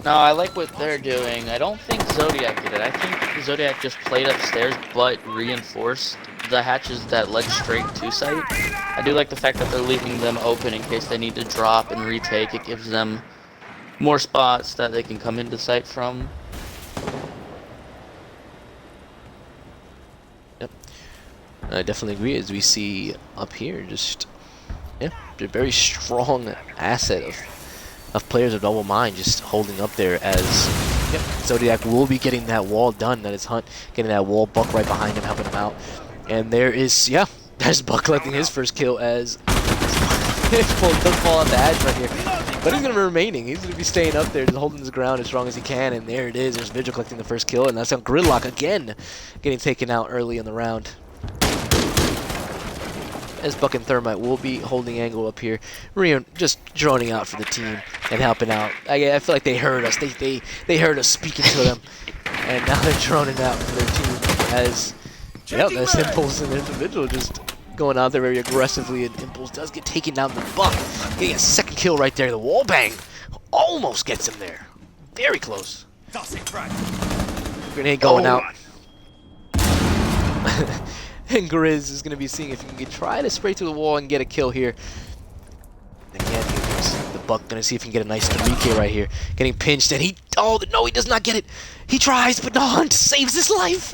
No, I like what they're doing. I don't think Zodiac did it. I think Zodiac just played upstairs, but reinforced the hatches that led straight to site. I do like the fact that they're leaving them open in case they need to drop and retake. It gives them more spots that they can come into site from. I definitely agree, as we see up here, just, a very strong asset of players of Noble Mind just holding up there, as Zodiac will be getting that wall done. That is Hunt getting that wall, Buck right behind him, helping him out. And there is, there's Buck collecting his first kill, as does fall on the edge right here. But he's going to be remaining. He's going to be staying up there, just holding his ground as strong as he can. And there it is. There's Vigil collecting the first kill, and that's on Gridlock again, getting taken out early in the round. as Buck and Thermite will be holding angle up here, just droning out for the team and helping out. I feel like they heard us. They heard us speaking to them, and now they're droning out for their team as that's Impulse and Individual just going out there very aggressively, and Impulse does get taken down the Buck, getting a second kill right there. The wall bang almost gets him there, very close. Grenade going out. And Grizz is going to be seeing if he can try to spray through the wall and get a kill here. Again, here's the Buck going to see if he can get a nice 3K right here. Getting pinched, and no, he does not get it. He tries, but no, Hunt saves his life.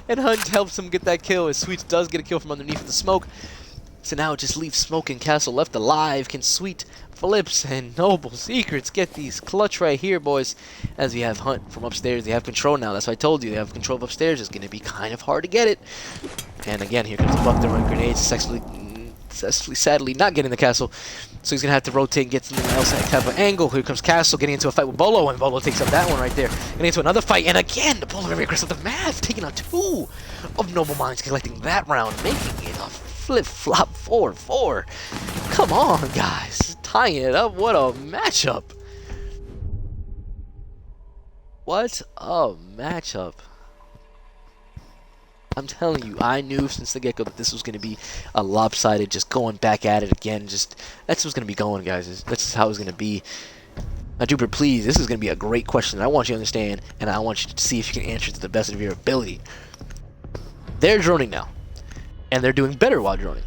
And Hunt helps him get that kill, as Sweet does get a kill from underneath the smoke. So now it just leaves Smoke and Castle left alive. Can Sweet, Flips, and Noble Secrets get these clutch right here, boys? As we have Hunt from upstairs. They have control now. That's what I told you. They have control of upstairs. It's going to be kind of hard to get it. And again, here comes the Buck throwing grenades. Successfully, sadly, not getting the Castle. So he's going to have to rotate and get something else type of angle. Here comes Castle getting into a fight with Bolo, and Bolo takes up that one right there. Getting into another fight, and again, the Bolo very aggressive. The Mav taking out 2 of Noble Minds, collecting that round, making it a flip-flop 4-4. Come on, guys. Tying it up. What a matchup. What a matchup. I'm telling you, I knew since the get-go that this was going to be a lopsided, just going back at it again. That's what's going to be going, guys. That's just how it was going to be. Now, Jupiter, please, this is going to be a great question that I want you to understand, and I want you to see if you can answer to the best of your ability. They're droning now, and they're doing better while droning.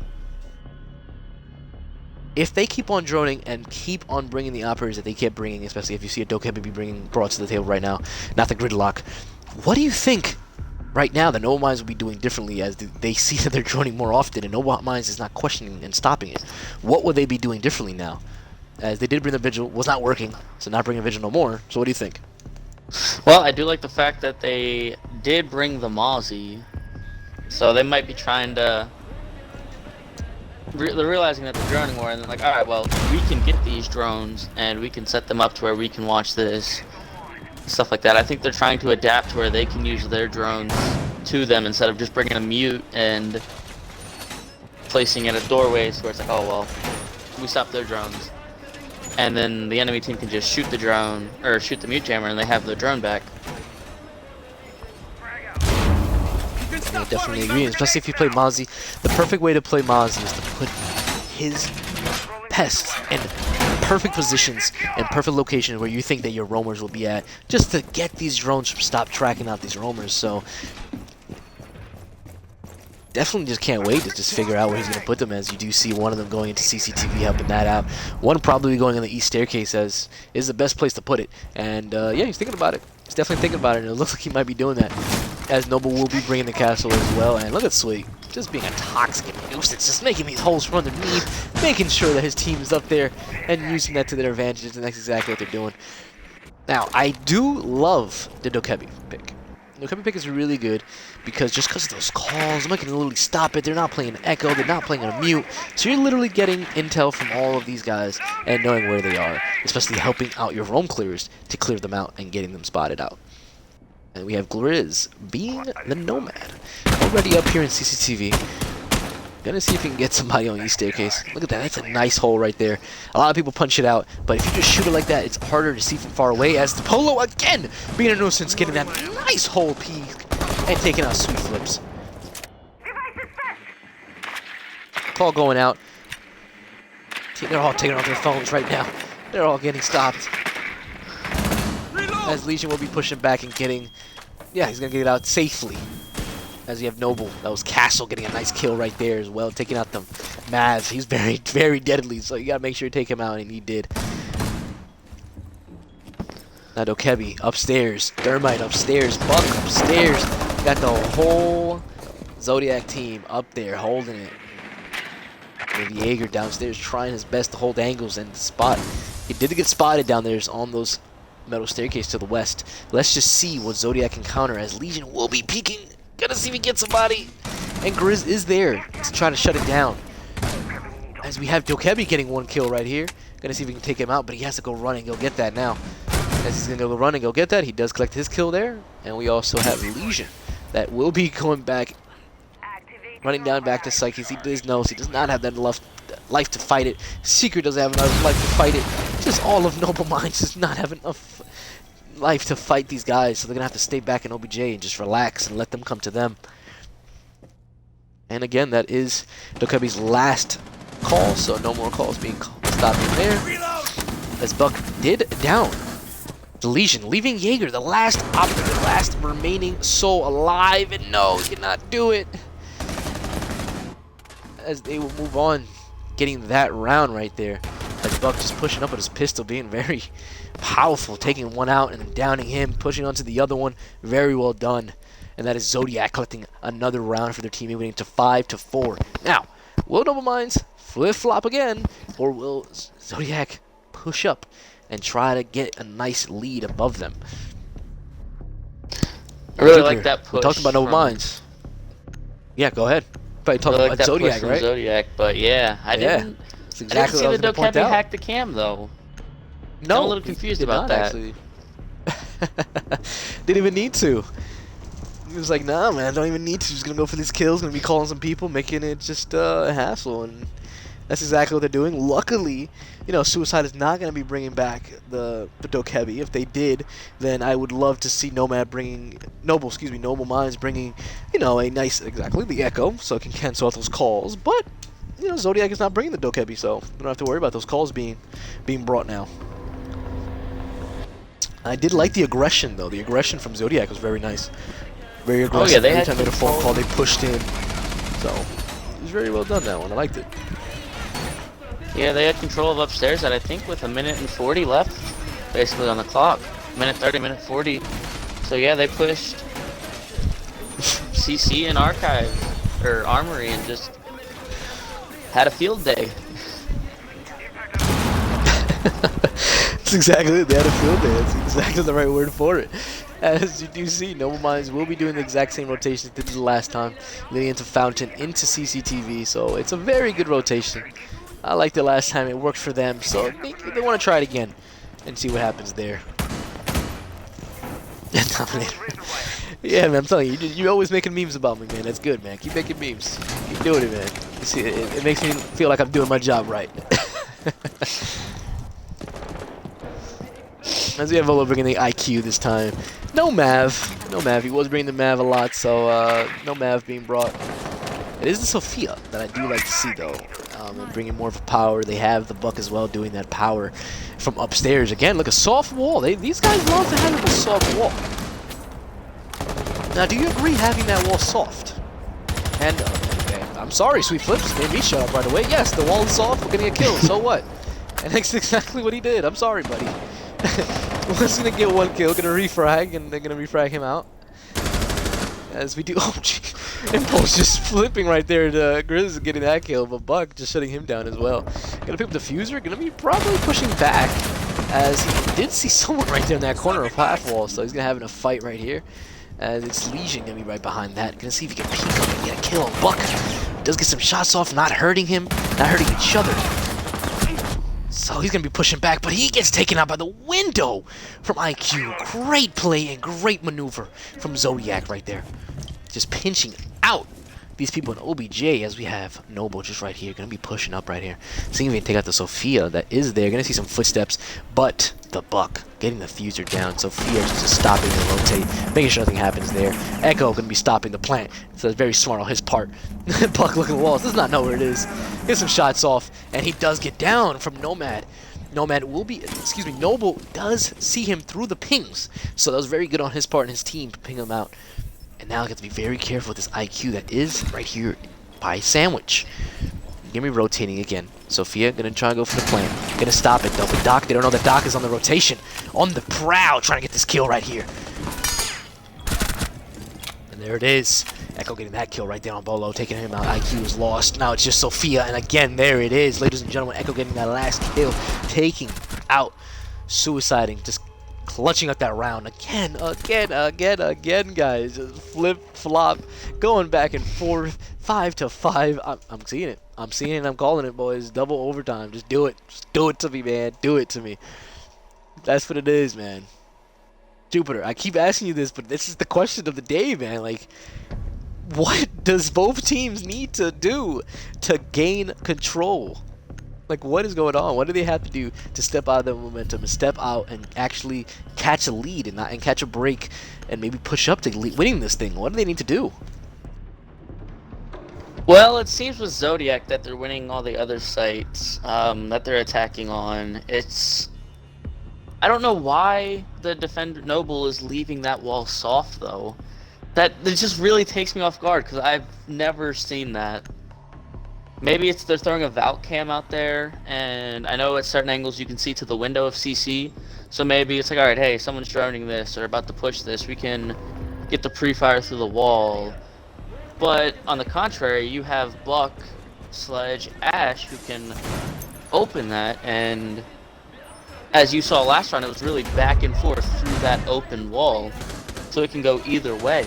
If they keep on droning and keep on bringing the operators that they kept bringing, especially if you see a Dokkaebi be bringing broads to the table right now, not the gridlock, what do you think right now the Noble Minds will be doing differently as they see that they're droning more often and Noble Minds is not questioning and stopping it? What would they be doing differently now? As they did bring the Vigil, was not working, so not bringing Vigil no more. So what do you think? Well, I do like the fact that they did bring the Mozzie, so they might be trying to... they're realizing that they're droning more, and they're like, alright, well, we can get these drones, and we can set them up to where we can watch this. Stuff like that. I think they're trying to adapt to where they can use their drones to them instead of just bringing a mute and placing it at doorways where it's like, oh, well, we stopped their drones. And then the enemy team can just shoot the drone, or shoot the mute jammer, and they have their drone back. I definitely agree, especially if you play Mozzie. The perfect way to play Mozzie is to put his pests in perfect positions and perfect locations where you think that your roamers will be at, just to get these drones from stop tracking out these roamers. So definitely just can't wait to just figure out where he's going to put them, as you do see one of them going into CCTV helping that out. One probably going in the east staircase as is the best place to put it. And yeah, he's thinking about it. He's definitely thinking about it, and it looks like he might be doing that, as Noble will be bringing the Castle as well. And look at Sweet, just being a toxic nuisance, just making these holes from underneath, making sure that his team is up there and using that to their advantage, and that's exactly what they're doing. Now, I do love the Dokkaebi pick. The Dokkaebi pick is really good because just because of those calls, somebody can literally stop it. They're not playing an echo, they're not playing on a mute, so you're literally getting intel from all of these guys and knowing where they are, especially helping out your roam clearers to clear them out and getting them spotted out. And we have Grizz being the Nomad, already up here in CCTV. Gonna see if he can get somebody on East Staircase. Look at that, that's a nice hole right there. A lot of people punch it out, but if you just shoot it like that, it's harder to see from far away, as the Polo again being a nuisance, getting that nice hole peek and taking out Sweet Flips. Call going out. They're all taking off their phones right now. They're all getting stopped. As Legion will be pushing back and getting... yeah, he's going to get it out safely. As you have Noble. That was Castle getting a nice kill right there as well. Taking out the Mav. He's very, very deadly, so you got to make sure you take him out, and he did. Now Dokkaebi upstairs. Thermite upstairs. Buck upstairs. Got the whole Zodiac team up there holding it. And Jaeger downstairs trying his best to hold angles and spot. He did get spotted down there on those metal staircase to the west. Let's just see what Zodiac can counter, as Legion will be peeking. Gonna see if he gets somebody. And Grizz is there to try to shut it down. As we have Dokkaebi getting one kill right here. Gonna see if we can take him out, but he has to go run and go get that now. As he's gonna go run and go get that, he does collect his kill there. And we also have Legion that will be going back Running down back to Psyches. He knows he does not have that life to fight it. Secret doesn't have enough life to fight it. Just all of Noble Minds does not have enough life to fight these guys. So they're going to have to stay back in OBJ and just relax and let them come to them. And again, that is Dokebi's last call. So no more calls being stopped in there. As Buck did down the Legion, leaving Jaeger, the last operative, the last remaining soul alive. And no, he cannot do it. As they will move on, getting that round right there. As Buck just pushing up with his pistol, being very powerful, taking one out and then downing him, pushing onto the other one. Very well done. And that is Zodiac collecting another round for their team, winning to 5-4. Now, will Noble Minds flip-flop again, or will Zodiac push up and try to get a nice lead above them? I really like that push. We talked about Noble Minds. Yeah, go ahead. Probably talking about Zodiac, right? Zodiac, but yeah, I didn't see the Dokebi hack the cam though. No, I'm a little confused about that. Actually. Didn't even need to. He was like, nah, man, don't even need to. Just gonna go for these kills, gonna be calling some people, making it just a hassle, and that's exactly what they're doing. Luckily, you know, Suicide is not gonna be bringing back the Dokebi. If they did, then I would love to see Noble Minds bringing, you know, a nice, exactly, the Echo, so it can cancel out those calls. But you know, Zodiac is not bringing the Dokebi, so we don't have to worry about those calls being brought now. I did like the aggression, though. The aggression from Zodiac was very nice. Very aggressive. Oh, yeah, they Every had time they made a phone call, they pushed in. So, it was very well done, that one. I liked it. Yeah, they had control of upstairs at, I think, with 1:40 left, basically, on the clock. 1:30, 1:40. So, yeah, they pushed CC and Archive, or Armory, and just had a field day. That's exactly it. They had a field day. That's exactly the right word for it. As you do see, Noble Minds will be doing the exact same rotation they did the last time, leading into Fountain, into CCTV, so it's a very good rotation. I liked it last time. It worked for them, so I think they want to try it again and see what happens there. Yeah, man, I'm telling you, you're always making memes about me, man. That's good, man. Keep making memes. Keep doing it, man. You see, it makes me feel like I'm doing my job right. As we have Volo bringing the IQ this time. No Mav. No Mav. He was bringing the Mav a lot, so no Mav being brought. It is the Sophia that I do like to see, though. And bringing more of a power. They have the Buck as well doing that power from upstairs. Again, look, a soft wall. These guys love to have a soft wall. Now, do you agree having that wall soft? And, okay, I'm sorry, Sweet Flips made me shut up right away. Yes, the wall is soft. We're going to get killed. So what? And that's exactly what he did. I'm sorry, buddy. Was gonna get one kill, gonna refrag, and they're gonna refrag him out. As we do, oh gee, Impulse just flipping right there to Grizz getting that kill, but Buck just shutting him down as well. Gonna pick up Diffuser, gonna be probably pushing back, as he did see someone right there in that corner of half wall, so he's gonna have a fight right here. As it's Legion gonna be right behind that, gonna see if he can peek up and get a kill on Buck. Does get some shots off, not hurting him, not hurting each other. So he's going to be pushing back, but he gets taken out by the window from IQ. Great play and great maneuver from Zodiac right there. Just pinching out these people in OBJ as we have Noble just right here. Going to be pushing up right here. Seeing if he can take out the Sophia that is there. Going to see some footsteps, but the Buck getting the Fuser down. Sophia just stopping the rotate, making sure nothing happens there. Echo going to be stopping the plant. So that's very smart on his part. Buck looking at the walls, does not know where it is. Gets some shots off, and he does get down from Nomad. Nomad will be, excuse me, Noble does see him through the pings. So that was very good on his part and his team to ping him out. And now I have to be very careful with this IQ that is right here by Sandwich. Gonna be rotating again. Sophia gonna try to go for the plant. Gonna stop it though. But Doc, they don't know that Doc is on the rotation. On the prowl, trying to get this kill right here. And there it is. Echo getting that kill right there on Bolo, taking him out. IQ is lost. Now it's just Sophia, and again, there it is. Ladies and gentlemen, Echo getting that last kill, taking out Suiciding, just clutching up that round again, guys. Just flip, flop, going back and forth, 5-5. I'm seeing it. I'm seeing it, and I'm calling it, boys. Double overtime. Just do it. Just do it to me, man. Do it to me. That's what it is, man. Jupiter, I keep asking you this, but this is the question of the day, man. Like, what does both teams need to do to gain control? Like, what is going on? What do they have to do to step out of the momentum and step out and actually catch a lead and catch a break and maybe push up to winning this thing? What do they need to do? Well, it seems with Zodiac that they're winning all the other sites that they're attacking on. I don't know why the defender Noble is leaving that wall soft though. That just really takes me off guard because I've never seen that. Maybe they're throwing a Valk cam out there, and I know at certain angles you can see to the window of CC. So maybe it's like, alright, hey, someone's droning this or about to push this. We can get the pre-fire through the wall. But on the contrary, you have Buck, Sledge, Ash who can open that, and as you saw last round, it was really back and forth through that open wall. So it can go either way.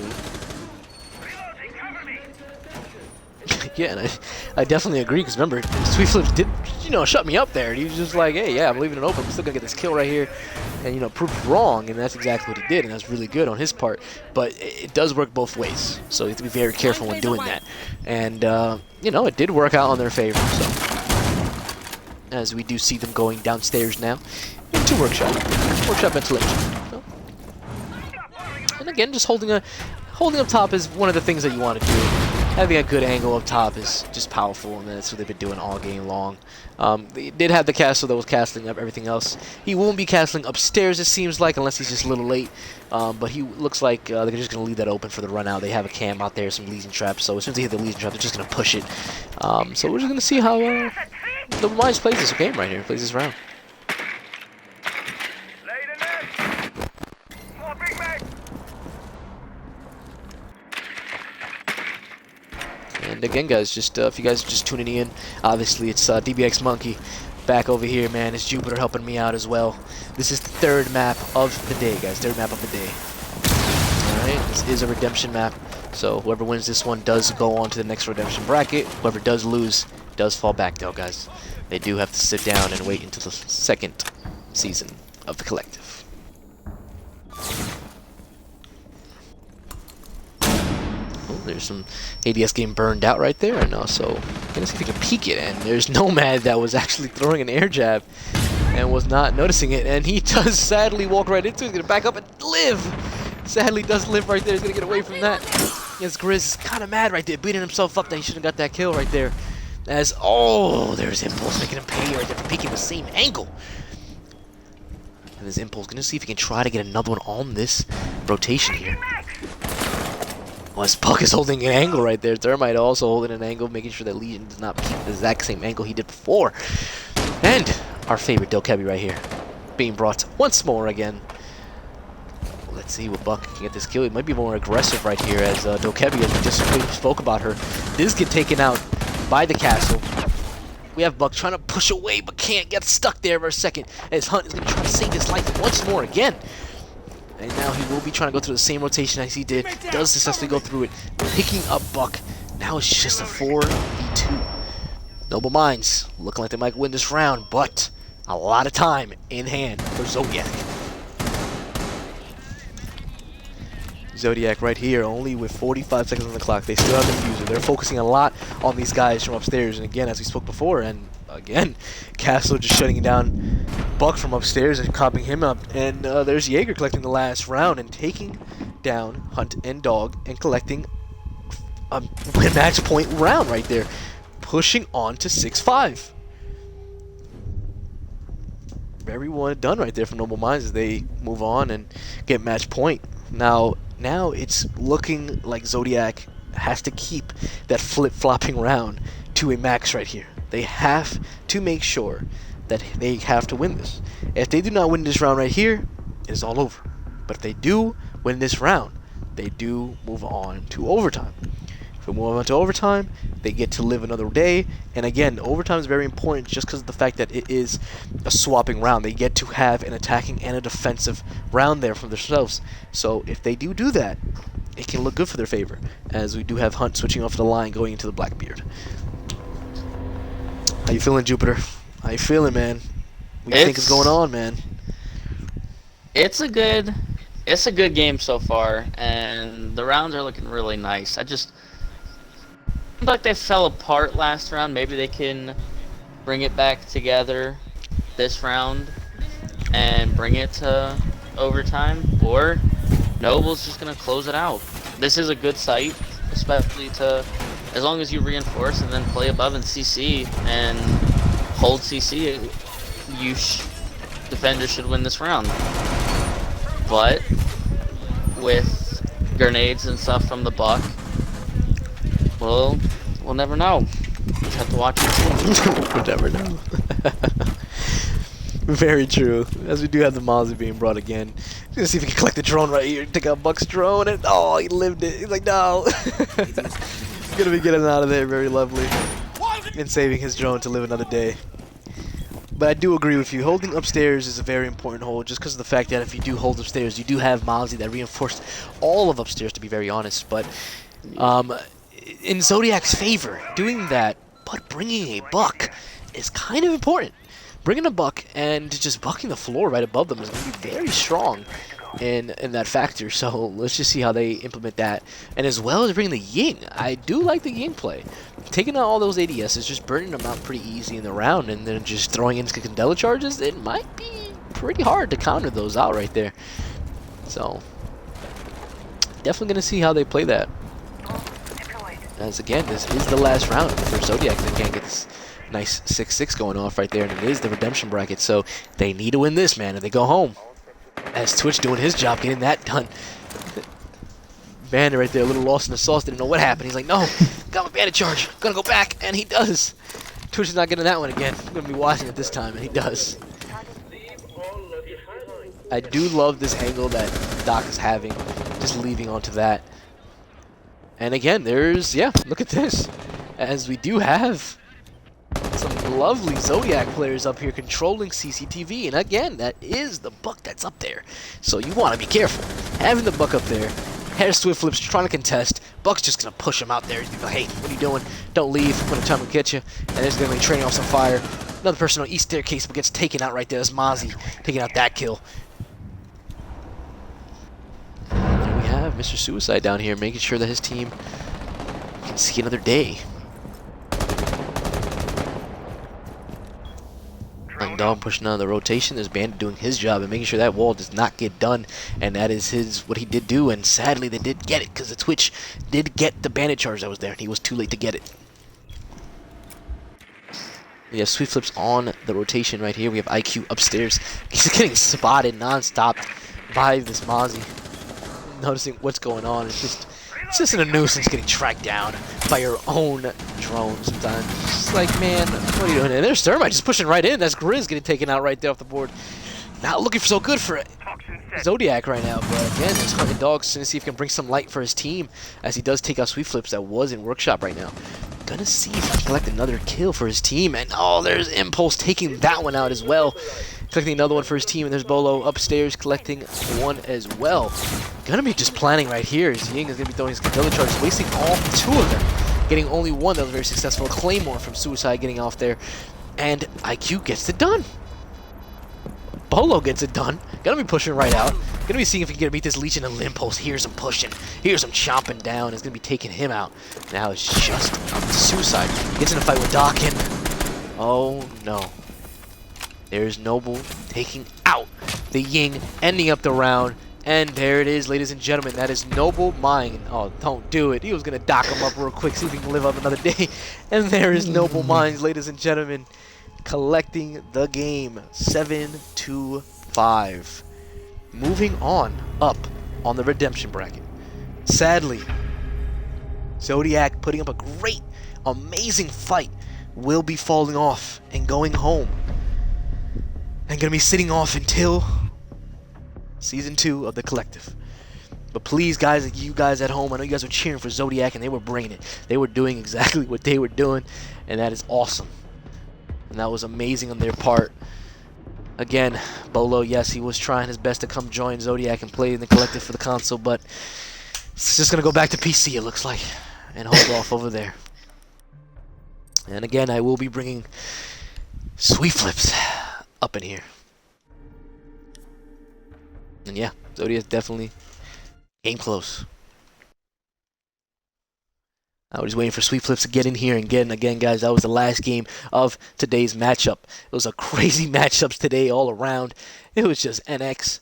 Yeah, and I definitely agree, because remember, Sweetflip did, shut me up there. And he was just like, hey, yeah, I'm leaving it open. I'm still going to get this kill right here and, prove wrong. And that's exactly what he did, and that's really good on his part. But it does work both ways, so you have to be very careful when doing that. And, it did work out on their favor, so. As we do see them going downstairs now into workshop ventilation. So. And again, just holding up top is one of the things that you want to do. Having a good angle up top is just powerful, and that's what they've been doing all game long. They did have the castle that was castling up everything else. He won't be castling upstairs, it seems like, unless he's just a little late. But he looks like they're just going to leave that open for the run out. They have a cam out there, some Legion traps, so as soon as they hit the Legion trap, they're just going to push it. So we're just going to see how the Mines plays this game right here, plays this round. And again, guys, just if you guys are just tuning in, obviously it's DBX Monkey back over here, man. It's Jupiter helping me out as well. This is the third map of the day, guys. Third map of the day. Alright, this is a redemption map. So whoever wins this one does go on to the next redemption bracket. Whoever does lose does fall back, though, guys. They do have to sit down and wait until the second season of the collective. There's some ADS game burned out right there, and also gonna see if we can peek it. And there's Nomad that was actually throwing an air jab and was not noticing it, and he does sadly walk right into it. He's gonna back up and live. Sadly, does live right there. He's gonna get away from that. Yes, Grizz is kind of mad right there, beating himself up that he shouldn't have got that kill right there. As there's Impulse making him pay right there for peeking the same angle. And there's Impulse gonna see if he can try to get another one on this rotation here. Well, Puck is holding an angle right there. Thermite also holding an angle, making sure that Legion does not peek the exact same angle he did before. And our favorite Dokebi right here, being brought once more again. Let's see what Buck can get this kill. He might be more aggressive right here, as Dokebi, as we just spoke about her, does get taken out by the castle. We have Buck trying to push away, but can't, get stuck there for a second, as Hunt is going to try to save his life once more again. And now he will be trying to go through the same rotation as he did. Does successfully go through it. Picking up Buck. Now it's just a 4v2. Noble Minds looking like they might win this round, but a lot of time in hand for Zodiac. Zodiac right here, only with 45 seconds on the clock. They still have the fuser. They're focusing a lot on these guys from upstairs. And again, as we spoke before, and again, Castle just shutting down Buck from upstairs and copying him up. And there's Jaeger collecting the last round and taking down Hunt and Dog and collecting a match point round right there. Pushing on to 6-5. Very well done right there from Noble Minds as they move on and get match point. Now it's looking like Zodiac has to keep that flip-flopping round to a max right here. They have to make sure that they have to win this. If they do not win this round right here, it is all over. But if they do win this round, they do move on to overtime. If we move on to overtime, they get to live another day. And again, overtime is very important just because of the fact that it is a swapping round. They get to have an attacking and a defensive round there for themselves. So if they do that, it can look good for their favor, as we do have Hunt switching off the line going into the Blackbeard. How you feeling, Jupiter? How you feeling, man? What do you think is going on, man? It's a good game so far, and the rounds are looking really nice. like they fell apart last round. Maybe they can bring it back together this round and bring it to overtime, or Noble's just gonna close it out. This is a good site, especially to, as long as you reinforce and then play above and CC and hold CC, defender should win this round. But with grenades and stuff from the Buck, well, we'll never know. Just have to watch and see. We'll never know. Very true. As we do have the Mozzie being brought again. Gonna see if we can collect the drone right here. Take out Buck's drone, and oh, he lived it. He's like, no. He's gonna be getting out of there very lovely and saving his drone to live another day. But I do agree with you. Holding upstairs is a very important hold, just because of the fact that if you do hold upstairs, you do have Mozzie that reinforced all of upstairs, to be very honest. But in Zodiac's favor, doing that, but bringing a Buck is kind of important. Bringing a Buck and just bucking the floor right above them is going to be very strong in that factor. So let's just see how they implement that. And as well as bringing the Ying, I do like the Ying play. Taking out all those ADSs, just burning them out pretty easy in the round, and then just throwing in Candela charges, it might be pretty hard to counter those out right there. So definitely going to see how they play that. As again, this is the last round for Zodiac. They can't get this nice 6-6 going off right there, and it is the redemption bracket, so they need to win this, man, and they go home. As Twitch doing his job, getting that done. Bandit right there, a little lost in the sauce, didn't know what happened. He's like, no, got my bandit charge, gonna go back, and he does. Twitch is not getting that one again. I'm gonna be watching it this time, and he does. I do love this angle that Doc is having, just leaving onto that. And again, there's, yeah, look at this. As we do have some lovely Zodiac players up here controlling CCTV, and again, that is the Buck that's up there. So you want to be careful. Having the Buck up there, Hair Swift Flips trying to contest, Buck's just going to push him out there. He's going to go, hey, what are you doing? Don't leave, I'm going to come and get you. And there's going to be training off some fire. Another person on East Staircase gets taken out right there. That's Mozzie taking out that kill. And there we have Mr. Suicide down here, making sure that his team can see another day. Dog pushing out of the rotation. There's Bandit doing his job and making sure that wall does not get done, and that is what he did do. And sadly, they did get it because the Twitch did get the Bandit charge that was there, and he was too late to get it. We have Sweet Flips on the rotation right here. We have IQ upstairs. He's getting spotted non-stop by this Mozzie. Noticing what's going on. It's just a nuisance getting tracked down by your own drone sometimes. It's just like, man, what are you doing? And there's Thermite just pushing right in. That's Grizz getting taken out right there off the board. Not looking so good for Zodiac right now, but again, there's Hunting Dogs to see if he can bring some light for his team as he does take out Sweet Flips that was in Workshop right now. Gonna see if he can collect another kill for his team, and oh, there's Impulse taking that one out as well. Collecting another one for his team, and there's Bolo upstairs collecting one as well. Gonna be just planning right here. Ying is gonna be throwing his Candela charges, wasting all two of them. Getting only one that was very successful. Claymore from Suicide getting off there. And IQ gets it done. Bolo gets it done. Gonna be pushing right out. Gonna be seeing if he can beat this Legion of Impulse. Here's him pushing. Here's him chomping down. It's gonna be taking him out. Now it's just Suicide. Gets in a fight with Dawkin. Oh no. There's Noble taking out the Ying, ending up the round. And there it is, ladies and gentlemen. That is Noble Mind. Oh, don't do it. He was going to dock him up real quick, see if he can live up another day. And there is Noble Minds, ladies and gentlemen, collecting the game 7-5. Moving on up on the redemption bracket. Sadly, Zodiac putting up a great, amazing fight will be falling off and going home. And going to be sitting off until Season 2 of the Collective. But please, guys, you guys at home, I know you guys were cheering for Zodiac, and they were bringing it. They were doing exactly what they were doing, and that is awesome. And that was amazing on their part. Again, Bolo, yes, he was trying his best to come join Zodiac and play in the Collective for the console, but it's just going to go back to PC, it looks like, and hold off over there. And again, I will be bringing Sweet Flips up in here. And yeah, Zodiac definitely came close. I was waiting for Sweet Flips to get in here and get in again, guys. That was the last game of today's matchup. It was a crazy matchups today all around. It was just NX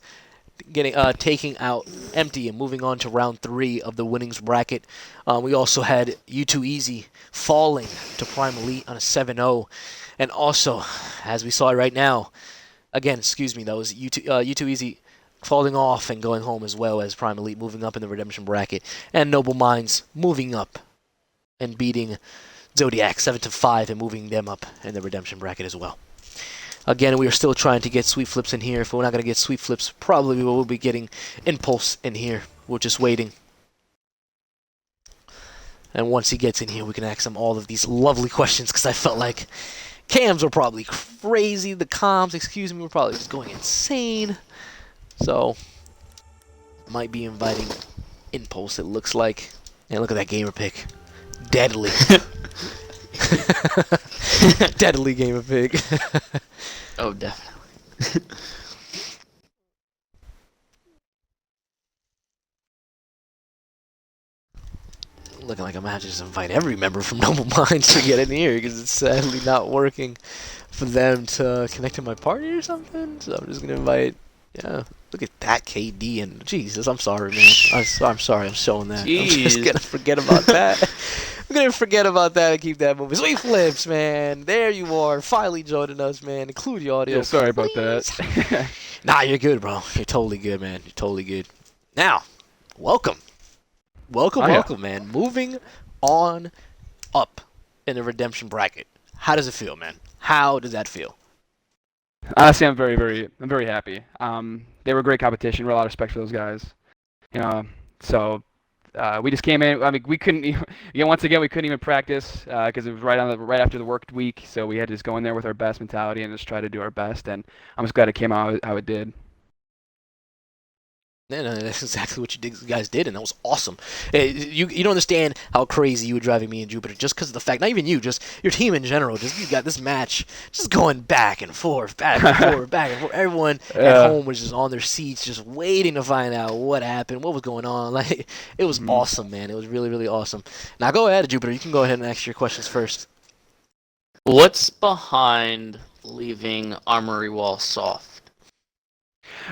getting taking out Empty and moving on to round 3 of the winnings bracket. We also had U2 Easy falling to Prime Elite on a 7-0. And also, as we saw right now, again, excuse me, that was U2 Easy falling off and going home, as well as Prime Elite moving up in the redemption bracket. And Noble Minds moving up and beating Zodiac 7-5 and moving them up in the redemption bracket as well. Again, we are still trying to get Sweet Flips in here. If we're not going to get Sweet Flips, probably we will be getting Impulse in here. We're just waiting. And once he gets in here, we can ask him all of these lovely questions, because I felt like cams were probably crazy. The comms, excuse me, were probably just going insane. So, might be inviting Impulse, it looks like. And look at that gamer pick. Deadly. Deadly gamer pick. Oh, definitely. Looking like I'm going to just invite every member from Noble Minds to get in here, because it's sadly not working for them to connect to my party or something. So I'm just going to invite, yeah, look at that KD, and Jesus, I'm sorry, man. I'm sorry I'm showing that. Jeez. I'm just going to forget about that. I'm going to forget about that and keep that moving. Sweet Flips, man. There you are. Finally joining us, man. Include the audio. Yeah, sorry please. about that. Nah, you're good, bro. You're totally good, man. You're totally good. Now, welcome. Welcome, man. Moving on up in the redemption bracket. How does it feel, man? How does that feel? Honestly, I'm very happy. They were great competition. We're a lot of respect for those guys. So we just came in. I mean, we couldn't. Once again, we couldn't even practice because it was right after the work week. So we had to just go in there with our best mentality and just try to do our best. And I'm just glad it came out how it did. No, that's exactly what you guys did, and that was awesome. You don't understand how crazy you were driving me and Jupiter, just because of the fact, not even you, just your team in general. Just you got this match just going back and forth, back and forth, back and forth. Everyone at home was just on their seats, just waiting to find out what happened, what was going on. Like, it was awesome, man. It was really, really awesome. Now go ahead, Jupiter. You can go ahead and ask your questions first. What's behind leaving Armory Wall soft?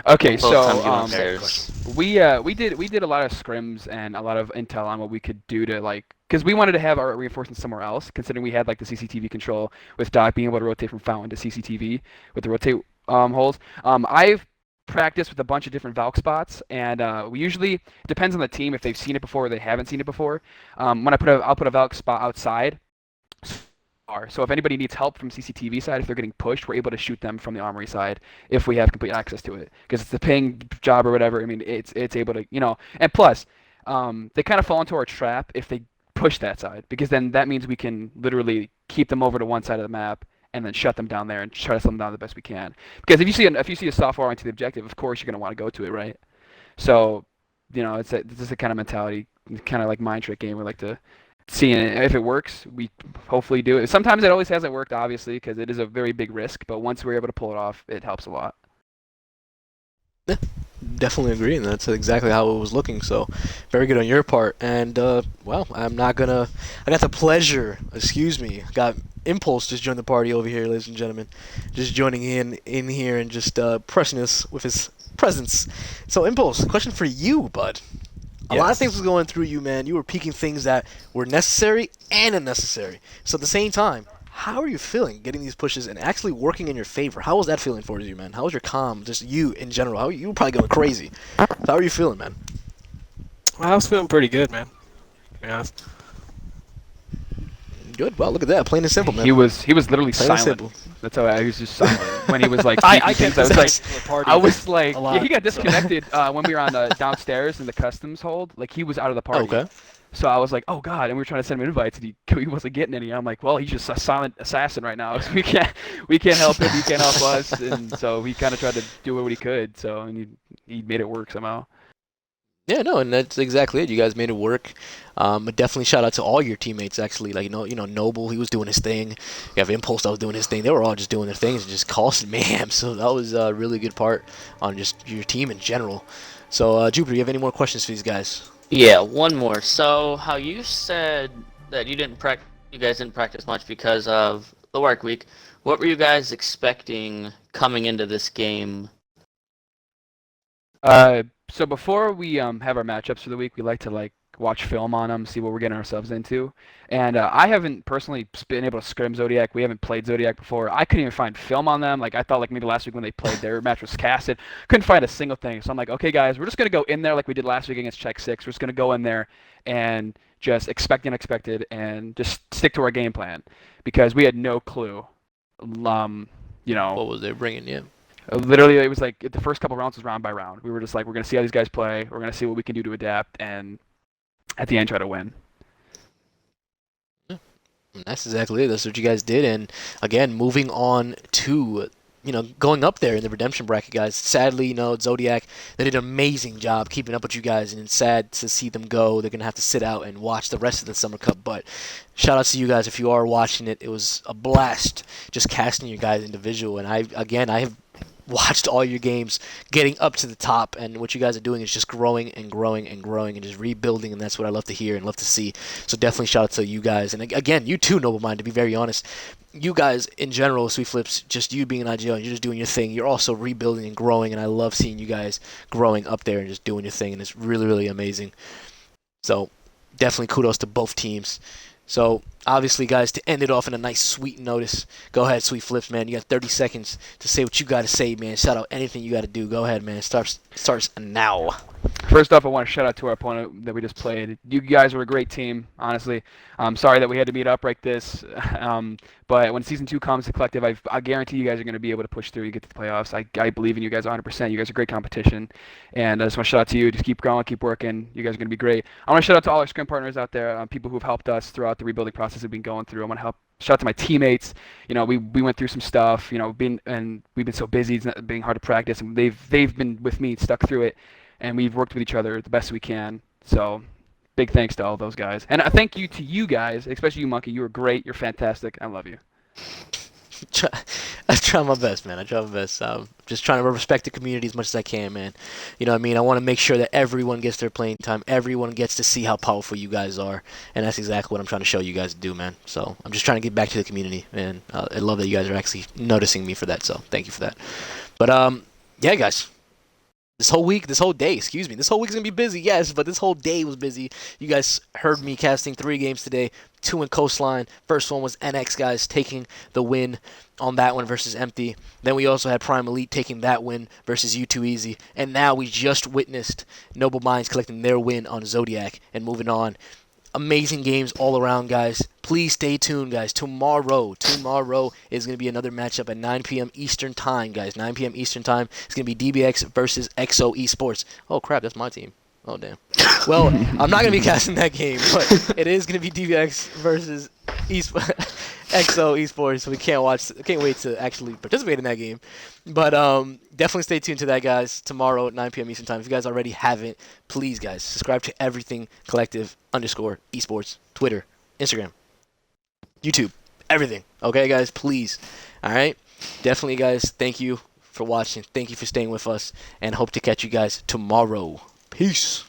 Okay, Both times you so we did a lot of scrims and a lot of intel on what we could do to, like, because we wanted to have our reinforcements somewhere else, considering we had like the CCTV control with Doc being able to rotate from fountain to CCTV with the rotate holes. I've practiced with a bunch of different Valk spots, and we usually, depends on the team if they've seen it before or they haven't seen it before. When I'll put a Valk spot outside. So if anybody needs help from CCTV side, if they're getting pushed, we're able to shoot them from the armory side if we have complete access to it. Because it's a ping job or whatever. I mean, it's able to, And plus, they kind of fall into our trap if they push that side, because then that means we can literally keep them over to one side of the map and then shut them down there and try to slow them down the best we can. Because if you see a soft wall into the objective, of course you're going to want to go to it, right? So, this is the kind of mentality, kind of like mind trick game we like to. Seeing it. If it works, we hopefully do it. Sometimes it always hasn't worked, obviously, because it is a very big risk. But once we're able to pull it off, it helps a lot. Yeah, definitely agree, and that's exactly how it was looking. So, very good on your part. And well, I got the pleasure. Got Impulse just joined the party over here, ladies and gentlemen, just joining in here and just pressing us with his presence. So, Impulse, question for you, bud. A lot of things was going through you, man. You were peaking things that were necessary and unnecessary. So at the same time, how are you feeling getting these pushes and actually working in your favor? How was that feeling for you, man? How was your comm, just you in general? You were probably going crazy. So how are you feeling, man? I was feeling pretty good, man. Yeah. Good. Well, look at that. Plain and simple, man. He was literally Plain and silent. simple. That's how he was just silent when he was like. I things. I was like, he got disconnected when we were on downstairs in the customs hold. Like, he was out of the party. Okay. So I was like, oh god, and we were trying to send him invites, and he wasn't getting any. I'm like, well, he's just a silent assassin right now. So we can't help him. He can't help us, and so he kind of tried to do what he could. So and he made it work somehow. Yeah, no, and that's exactly it. You guys made it work. But definitely shout out to all your teammates, actually. Like, Noble, he was doing his thing. You have Impulse that was doing his thing. They were all just doing their things and just causing mayhem. So that was a really good part on just your team in general. So, Jupiter, you have any more questions for these guys? Yeah, one more. So, how you said that you guys didn't practice much because of the work week. What were you guys expecting coming into this game? So before we have our matchups for the week, we like to watch film on them, see what we're getting ourselves into. And I haven't personally been able to scrim Zodiac. We haven't played Zodiac before. I couldn't even find film on them. Like I thought, like maybe last week when they played, their match was casted. Couldn't find a single thing. So I'm like, okay, guys, we're just gonna go in there like we did last week against Check Six. We're just gonna go in there and just expect the unexpected and just stick to our game plan because we had no clue. You know, What was they bringing? Yeah. literally, it was like the first couple rounds was round by round. We were just like, we're gonna see how these guys play. We're gonna see what we can do to adapt, and at the end, try to win. And that's exactly it. That's what you guys did. And again, moving on to going up there in the redemption bracket, guys. Sadly, Zodiac, they did an amazing job keeping up with you guys, and it's sad to see them go. They're gonna have to sit out and watch the rest of the Summer Cup. But shout out to you guys if you are watching it. It was a blast just casting you guys individual. And I have watched all your games getting up to the top, and what you guys are doing is just growing and growing and growing and just rebuilding, and that's what I love to hear and love to see. So definitely shout out to you guys, and again, you too, Noble Mind, to be very honest. You guys in general, Sweet Flips, just you being an IGL and you're just doing your thing, you're also rebuilding and growing, and I love seeing you guys growing up there and just doing your thing, and it's really, really amazing. So definitely kudos to both teams. So, obviously, guys, to end it off in a nice, sweet notice, go ahead, Sweet Flips, man. You got 30 seconds to say what you got to say, man. Shout out anything you got to do. Go ahead, man. Starts now. First off, I want to shout out to our opponent that we just played. You guys were a great team, honestly. I'm sorry that we had to meet up like this. But when Season 2 comes to Collective, I guarantee you guys are going to be able to push through. You get to the playoffs. I believe in you guys 100%. You guys are great competition. And I just want to shout out to you. Just keep growing, keep working. You guys are going to be great. I want to shout out to all our scrim partners out there, people who have helped us throughout the rebuilding process we've been going through. I want to shout out to my teammates. We went through some stuff. We've been so busy, it's not being hard to practice, and they've been with me, stuck through it, and we've worked with each other the best we can. So, big thanks to all those guys, and a thank you to you guys, especially you, Monkey. You were great. You're fantastic. I love you. I try my best, man. I try my best. Just trying to respect the community as much as I can, man. You know what I mean? I want to make sure that everyone gets their playing time. Everyone gets to see how powerful you guys are. And that's exactly what I'm trying to show you guys to do, man. So I'm just trying to get back to the community. And I love that you guys are actually noticing me for that. So thank you for that. But, yeah, guys. This whole week, this whole day, excuse me. This whole week's going to be busy, yes, but this whole day was busy. You guys heard me casting 3 games today, 2 in Coastline. First one was NX, guys, taking the win on that one versus Empty. Then we also had Prime Elite taking that win versus U2 Easy. And now we just witnessed Noble Minds collecting their win on Zodiac and moving on. Amazing games all around, guys. Please stay tuned, guys. Tomorrow is going to be another matchup at 9 p.m. Eastern Time, guys. 9 p.m. Eastern Time. It's going to be DBX versus XO eSports. Oh, crap, that's my team. Oh, damn. Well, I'm not going to be casting that game, but it is going to be DBX versus XO eSports, so we can't wait to actually participate in that game. But definitely stay tuned to that, guys, tomorrow at 9 p.m. Eastern Time. If you guys already haven't, please, guys, subscribe to everything collective_esports, Twitter, Instagram, YouTube, everything. Okay, guys, please. All right? Definitely, guys, thank you for watching. Thank you for staying with us, and hope to catch you guys tomorrow. Peace.